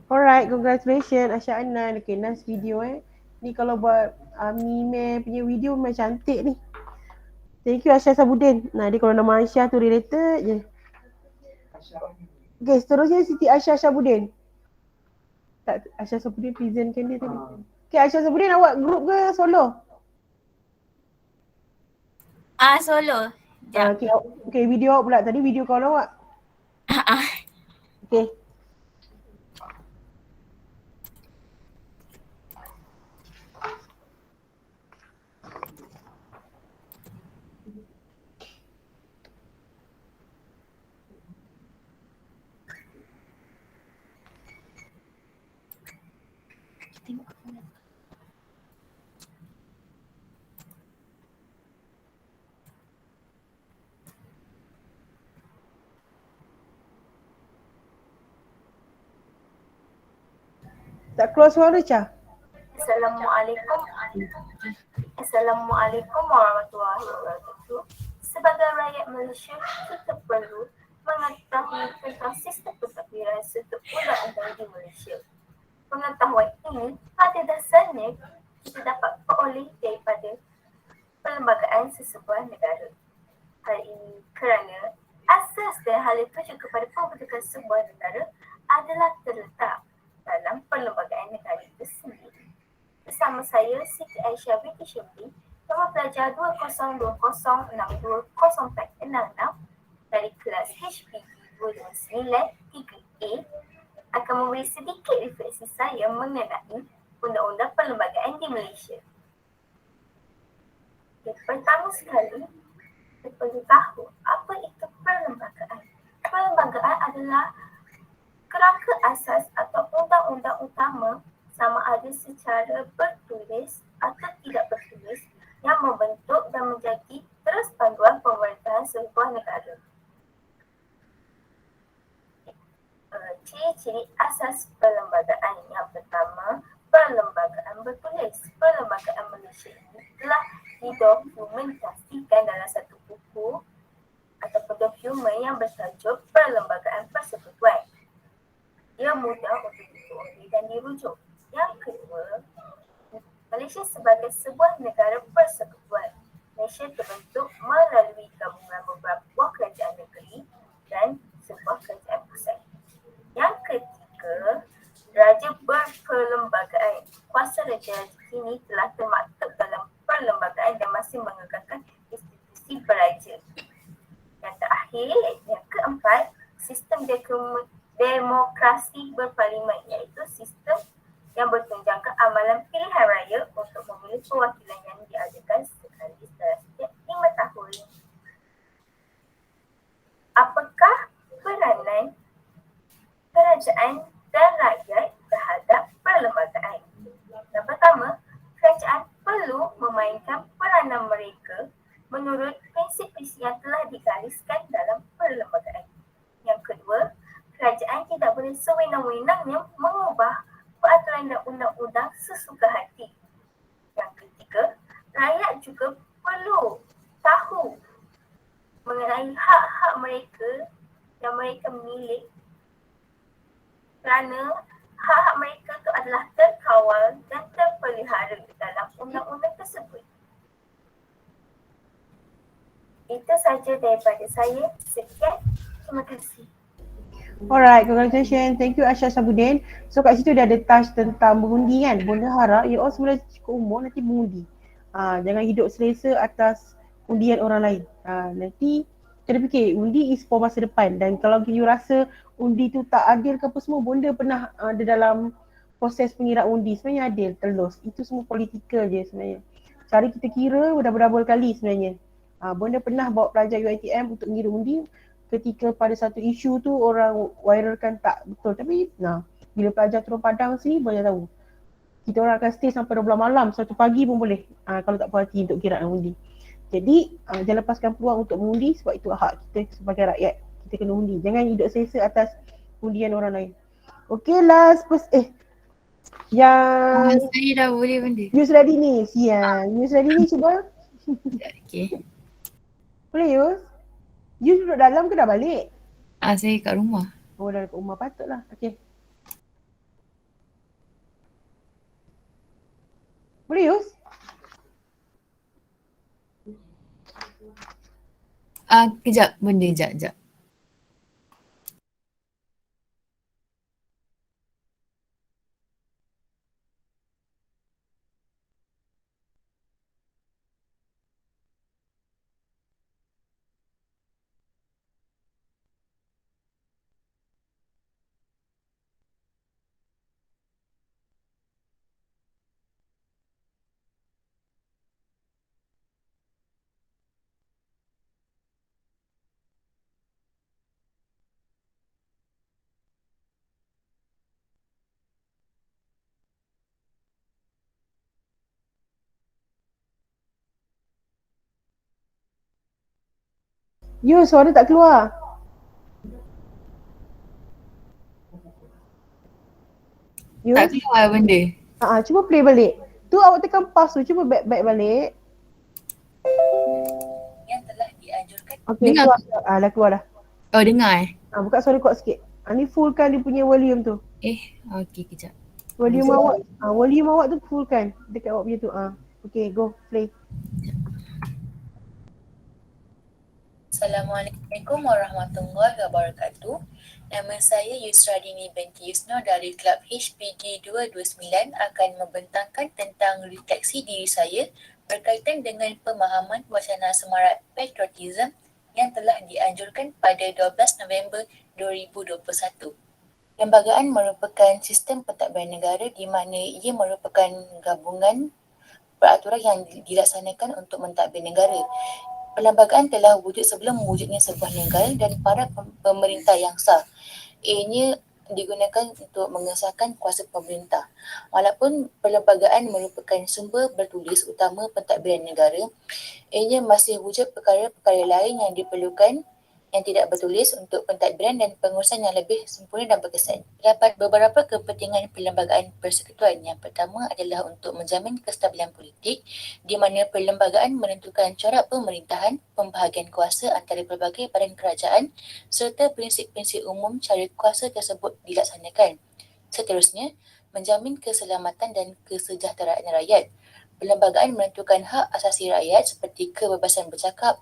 Alright, congratulations Aisyah Adnan. Okay, nice video Ni kalau buat Mime punya video memang cantik ni. Thank you Aisyah Syahbudin. Nah, dia kalau nama Aisyah tu related je. Okay, seterusnya Siti Aisyah Syahbudin. Tak, Aisyah Syahbudin presentkan dia tadi. Okay, Aisyah Syahbudin awak group ke solo? Solo. Okay, video awak pula. Tadi video kawan awak. Okay. Tak keluar suara Cah? Assalamualaikum. Assalamualaikum warahmatullahi wabarakatuh. Sebagai rakyat Malaysia, kita perlu mengetahui tentang sistem pentadbiran serta undang-undang di Malaysia. Pengetahuan ini pada dasarnya kita dapat peroleh daripada perlembagaan sesebuah negara. Hal ini kerana asas dan hala tuju kepada pembentukan sebuah negara adalah terletak dalam perlembagaan negara itu sendiri. Bersama saya, Siti Aisyah binti Syibli, nama pelajar 2020620466 dari kelas HPB 259 3A akan memberi sedikit refleksi saya mengenai undang-undang perlembagaan di Malaysia. Pertama sekali, kita perlu tahu apa itu perlembagaan. Perlembagaan adalah kerangka asas atau undang-undang utama sama ada secara bertulis atau tidak bertulis yang membentuk dan menjadi terus panduan pemerintahan sebuah negara. Ciri-ciri asas perlembagaan. Yang pertama, perlembagaan bertulis. Perlembagaan Malaysia ini telah didokumentasikan dalam satu buku ataupun dokumen yang bertajuk Perlembagaan Persekutuan. Ia mudah untuk diperoleh dan dirujuk. Yang kedua, Malaysia sebagai sebuah negara persekutuan. Malaysia terbentuk melalui gabungan beberapa buah kerajaan negeri dan sebuah kerajaan pusat. Yang ketiga, raja berperlembagaan. Kuasa raja-raja kini telah termaktub dalam perlembagaan dan masih mengekalkan institusi beraja. Yang terakhir, yang keempat, sistem demokrasi berparlimen, iaitu sistem yang bertunjangkan amalan pilihan raya untuk memilih perwakilan yang diadakan sekali dalam setiap 5 tahun. Apakah peranan kerajaan dan rakyat terhadap perlembagaan? Yang pertama, kerajaan perlu memainkan peranan mereka menurut prinsip-prinsip yang telah digariskan dalam perlembagaan. Yang kedua, kerajaan tidak boleh sewenang-wenangnya mengubah peraturan dan undang-undang sesuka hati. Yang ketiga, rakyat juga perlu tahu mengenai hak-hak mereka yang mereka milik kerana hak-hak mereka itu adalah terkawal dan terpelihara dalam undang-undang tersebut. Itu sahaja daripada saya. Sekian. Terima kasih. Alright, congratulations. Thank you Aisyah Sabudin. So kat situ dia ada touch tentang mengundi kan. Bonda harap you all semula cukup umur nanti mengundi. Jangan hidup selesa atas undian orang lain. Nanti kena fikir undi is for masa depan. Dan kalau you rasa undi tu tak adil ke apa semua, bonda pernah ada dalam proses pengiraan undi. Sebenarnya adil, telus. Itu semua politikal je sebenarnya. Cara kita kira dah berabul kali sebenarnya. Bonda pernah bawa pelajar UiTM untuk mengira undi. Ketika pada satu isu tu orang viralkan tak betul. Tapi bila pelajar turun padang sini boleh tahu. Kita orang akan stay sampai 12 malam, 1 pagi pun boleh kalau tak puas hati untuk kiraan undi. Jadi jangan lepaskan peluang untuk mengundi sebab itu hak kita sebagai rakyat. Kita kena undi. Jangan hidup selesa atas undian orang lain. Okay, last yang saya dah boleh benda. Yus ready ni, siang. Yus ready ni cuba. Okay. Boleh Yus? Yus duduk dalam ke dah balik? Saya kat rumah. Oh, dah kat rumah, patutlah. Okay. Boleh Yus? Kejap benda, kejap. Yus, suara tak keluar. Yus? Tak keluar benda. Cuba play balik. Tu Tu awak tekan pause tu, cuba back balik. Yang telah dianjurkan. Okey, Dengar. keluar. Dah keluar dah. Oh dengar Buka suara kuat sikit. Ni fullkan dia punya volume tu. okey kejap. Volume awak tu fullkan dekat awak punya tu. Okey, go play. Assalamualaikum warahmatullahi wabarakatuh. Nama saya Yusradini binti Yusno dari Kelab HPG 229 akan membentangkan tentang refleksi diri saya berkaitan dengan pemahaman wacana semarak patriotism yang telah dianjurkan pada 12 November 2021. Perlembagaan merupakan sistem pentadbiran negara di mana ia merupakan gabungan peraturan yang dilaksanakan untuk mentadbir negara. Perlembagaan telah wujud sebelum wujudnya sebuah negara dan para pemerintah yang sah. Ianya digunakan untuk mengesahkan kuasa pemerintah. Walaupun perlembagaan merupakan sumber bertulis utama pentadbiran negara, ianya masih wujud perkara-perkara lain yang diperlukan yang tidak bertulis untuk pentadbiran dan pengurusan yang lebih sempurna dan berkesan. Terdapat beberapa kepentingan perlembagaan persekutuan. Yang pertama adalah untuk menjamin kestabilan politik di mana perlembagaan menentukan corak pemerintahan, pembahagian kuasa antara pelbagai badan kerajaan serta prinsip-prinsip umum cara kuasa tersebut dilaksanakan. Seterusnya, menjamin keselamatan dan kesejahteraan rakyat. Perlembagaan menentukan hak asasi rakyat seperti kebebasan bercakap,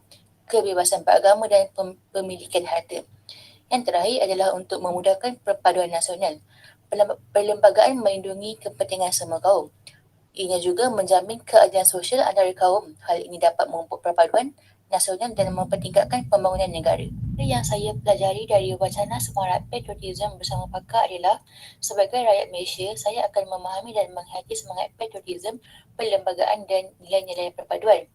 kebebasan beragama dan pemilikan harta. Yang terakhir adalah untuk memudahkan perpaduan nasional. Perlembagaan melindungi kepentingan semua kaum. Ianya juga menjamin keadilan sosial antara kaum. Hal ini dapat memupuk perpaduan nasional dan mempertingkatkan pembangunan negara. Yang saya pelajari dari wacana semarak patriotism bersama pakar adalah sebagai rakyat Malaysia, saya akan memahami dan menghayati semangat patriotism, perlembagaan dan nilai-nilai perpaduan.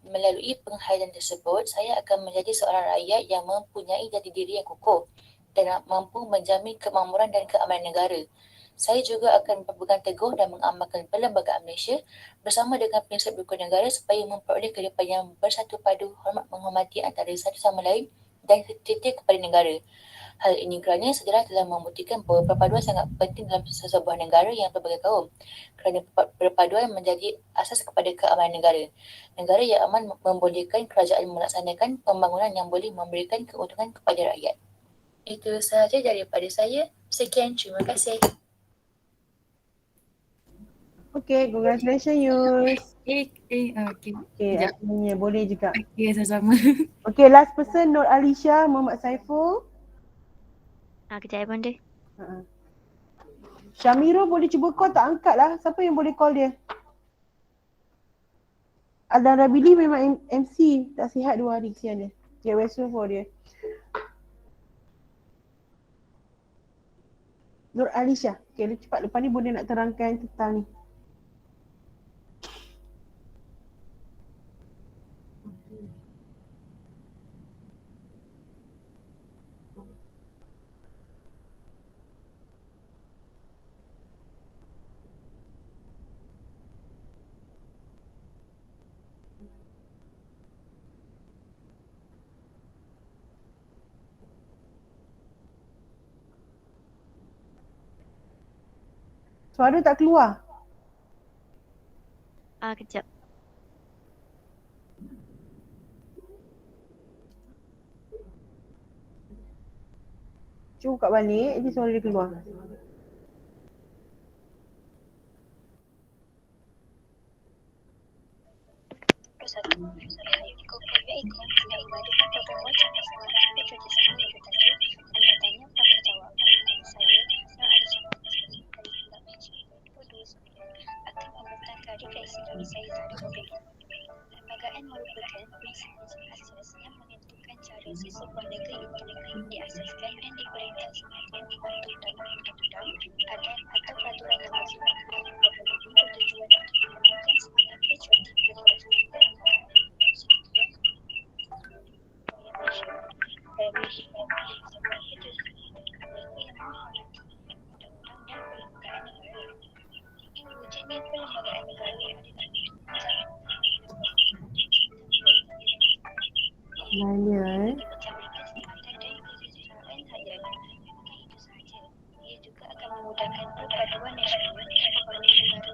Melalui penghayatan tersebut, saya akan menjadi seorang rakyat yang mempunyai jati diri yang kukuh dan mampu menjamin kemakmuran dan keamanan negara. Saya juga akan berpegang teguh dan mengamalkan perlembagaan Malaysia bersama dengan prinsip rukun negara supaya memperoleh kehidupan yang bersatu padu, hormat menghormati antara satu sama lain dan setia kepada negara. Hal ini kerana sejarah telah membuktikan bahawa perpaduan sangat penting dalam sesebuah negara yang berbagai kaum. Kerana perpaduan menjadi asas kepada keamanan negara. Negara yang aman membolehkan kerajaan melaksanakan pembangunan yang boleh memberikan keuntungan kepada rakyat. Itu sahaja daripada saya. Sekian, terima kasih. Okay, congratulations Yus. Okay. Okay, akhirnya boleh juga. Okay, sama-sama. Okay, last person Nur Alisha Muhammad Saiful. Kejap Bunda. Syamiro boleh cuba call, tak angkat lah. Siapa yang boleh call dia? Adnan Rabili memang MC. Tak sihat 2 hari kesian dia. Get well soon for dia. Nur Alisha. Okay, cepat lepas ni Bunda nak terangkan tentang ni. Suara tak keluar. Kejap. Cuba buka balik, nanti suara dia keluar. Perlembagaan merupakan prinsip-prinsip asas yang menentukan cara sesebuah negeri diasaskan dan diperintah sebagai dibentuk dalam undang-undang, adat atau peraturan yang bersifat bertujuan untuk menumbuhkan semangat patriotik dan wujudnya perlembagaan negara Nanya ia juga akan memudahkan perpaduan nasional dan pembangunan negara.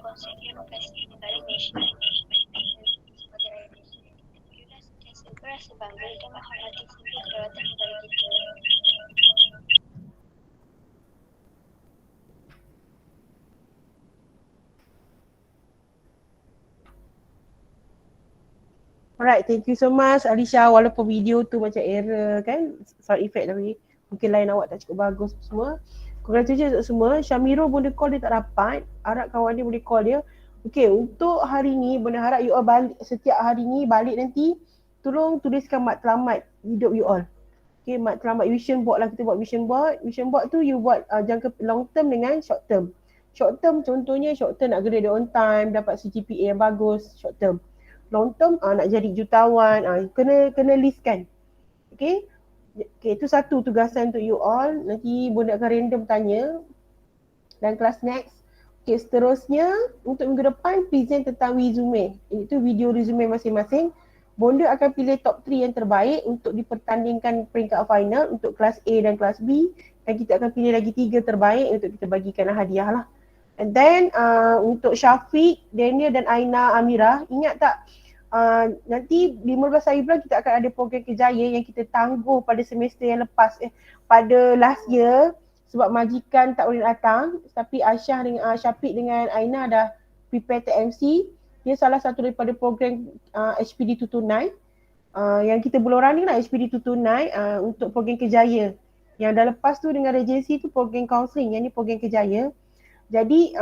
konsep demokrasi negara Malaysia sebagai rakyat Malaysia. Kita sentiasa berasa bangga dan menghormati sifat kedaulatan negara kita. Alright, thank you so much Alisha. Walaupun video tu macam error kan, sound effect tapi mungkin line awak tak cukup bagus semua. Congratulations untuk semua. Syamiro boleh call dia tak dapat. Harap kawan dia boleh call dia. Okay, untuk hari ni Bunda harap you all balik setiap hari ni balik nanti tolong tuliskan matlamat hidup you all. Okay, matlamat vision board lah, kita buat vision board. Vision board tu you buat jangka long term dengan short term. Short term contohnya short term nak graduate on time, dapat CGPA yang bagus, short term. Long term nak jadi jutawan, kena listkan. Okay, itu satu tugasan untuk you all. Nanti Bunda akan random tanya dan kelas next. Okay, seterusnya untuk minggu depan present tentang resume. Itu video resume masing-masing. Bunda akan pilih top 3 yang terbaik untuk dipertandingkan peringkat final untuk kelas A dan kelas B, dan kita akan pilih lagi 3 terbaik untuk kita bagikan hadiah lah. And then untuk Syafiq, Daniel dan Aina Amira, ingat tak nanti 15 hari bulan kita akan ada program kerjaya yang kita tangguh pada semester yang lepas, pada last year sebab majikan tak boleh datang, tapi Aisyah dengan Syafiq dengan Aina dah prepare TMC. Dia salah satu daripada program HPD 229 yang kita belum running lah, HPD 229 untuk program kerjaya. Yang dah lepas tu dengan regency tu program counselling, yang ni program kerjaya. Jadi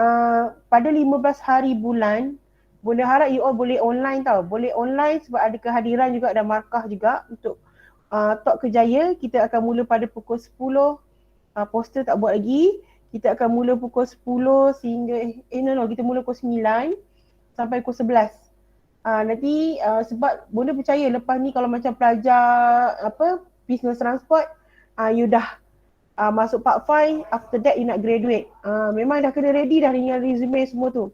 pada 15 hari bulan, Bunda harap you all boleh online tau. Boleh online sebab ada kehadiran juga dan markah juga untuk talk kerjaya. Kita akan mula pada pukul 10, poster tak buat lagi. Kita akan mula pukul 10 sehingga, kita mula pukul 9 sampai pukul 11. Nanti sebab Bunda percaya lepas ni kalau macam pelajar business transport, you dah masuk part 5, after that you nak graduate. Memang dah kena ready dah dengan resume semua tu.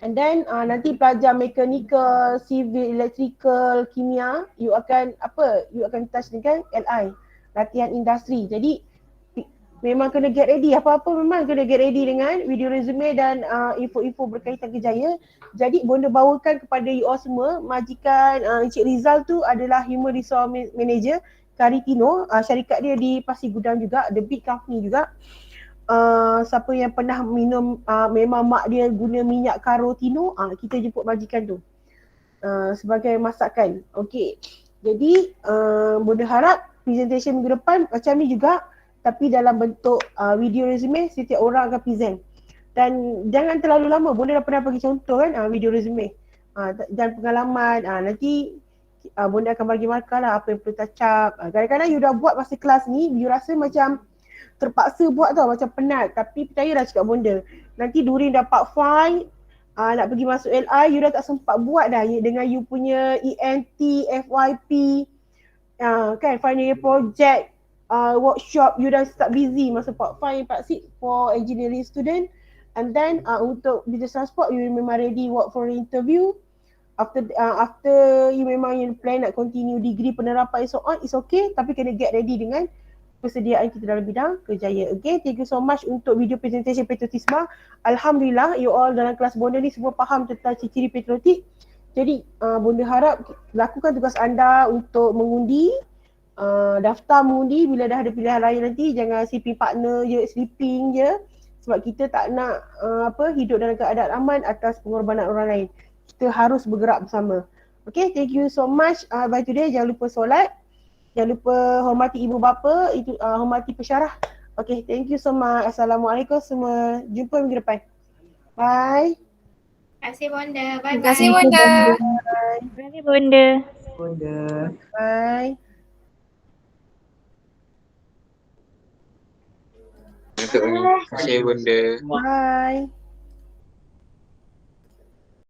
And then nanti pelajar mechanical, civil, electrical, kimia, you akan touch dengan LI, latihan industri. Jadi memang kena get ready, apa-apa memang kena get ready dengan video resume dan info-info berkaitan kerjaya. Jadi Bunda bawakan kepada you all semua, majikan Encik Rizal tu adalah Human Resource Manager Karitino, syarikat dia di Pasir Gudang juga, the big company juga. Siapa yang pernah minum memang mak dia guna minyak Karotino, kita jemput majikan tu sebagai masakan. Okey. Jadi Bunda harap presentation minggu depan macam ni juga, tapi dalam bentuk video resume, setiap orang akan present. Dan jangan terlalu lama. Bunda dah pernah bagi contoh kan video resume dan pengalaman. Nanti Bunda akan bagi markah lah apa yang perlu touch up. Kadang-kadang you dah buat masa kelas ni, you rasa macam terpaksa buat tau, macam penat. Tapi percayalah cakap Bunda, nanti during dah part 5 nak pergi masuk LI, you dah tak sempat buat dah dengan you punya ENT, FYP, kan, final year project, workshop, you dah start busy masa part 5, part 6 for engineering student. And then untuk business transport, you memang ready work for interview. After you memang you plan nak continue degree penerapan and so on, it's okay, tapi kena get ready dengan persediaan kita dalam bidang kerjaya. Okay, thank you so much untuk video presentation patriotisme. Alhamdulillah, you all dalam kelas Bunda ni semua faham tentang ciri-ciri patriotik. Jadi Bunda harap lakukan tugas anda untuk mengundi, daftar mengundi. Bila dah ada pilihan raya nanti, jangan sleeping partner je, sleeping je. Sebab kita tak nak hidup dalam keadaan aman atas pengorbanan orang lain. Kita harus bergerak bersama. Okay, thank you so much by today. Jangan lupa solat. Jangan lupa hormati ibu bapa, hormati pesyarah. Okay, thank you so much. Assalamualaikum semua. Jumpa minggu depan. Bye. Terima kasih Bonda. Bye bye. Terima kasih Bonda. Terima kasih Bonda. Bye. Terima kasih Bunda. Bye.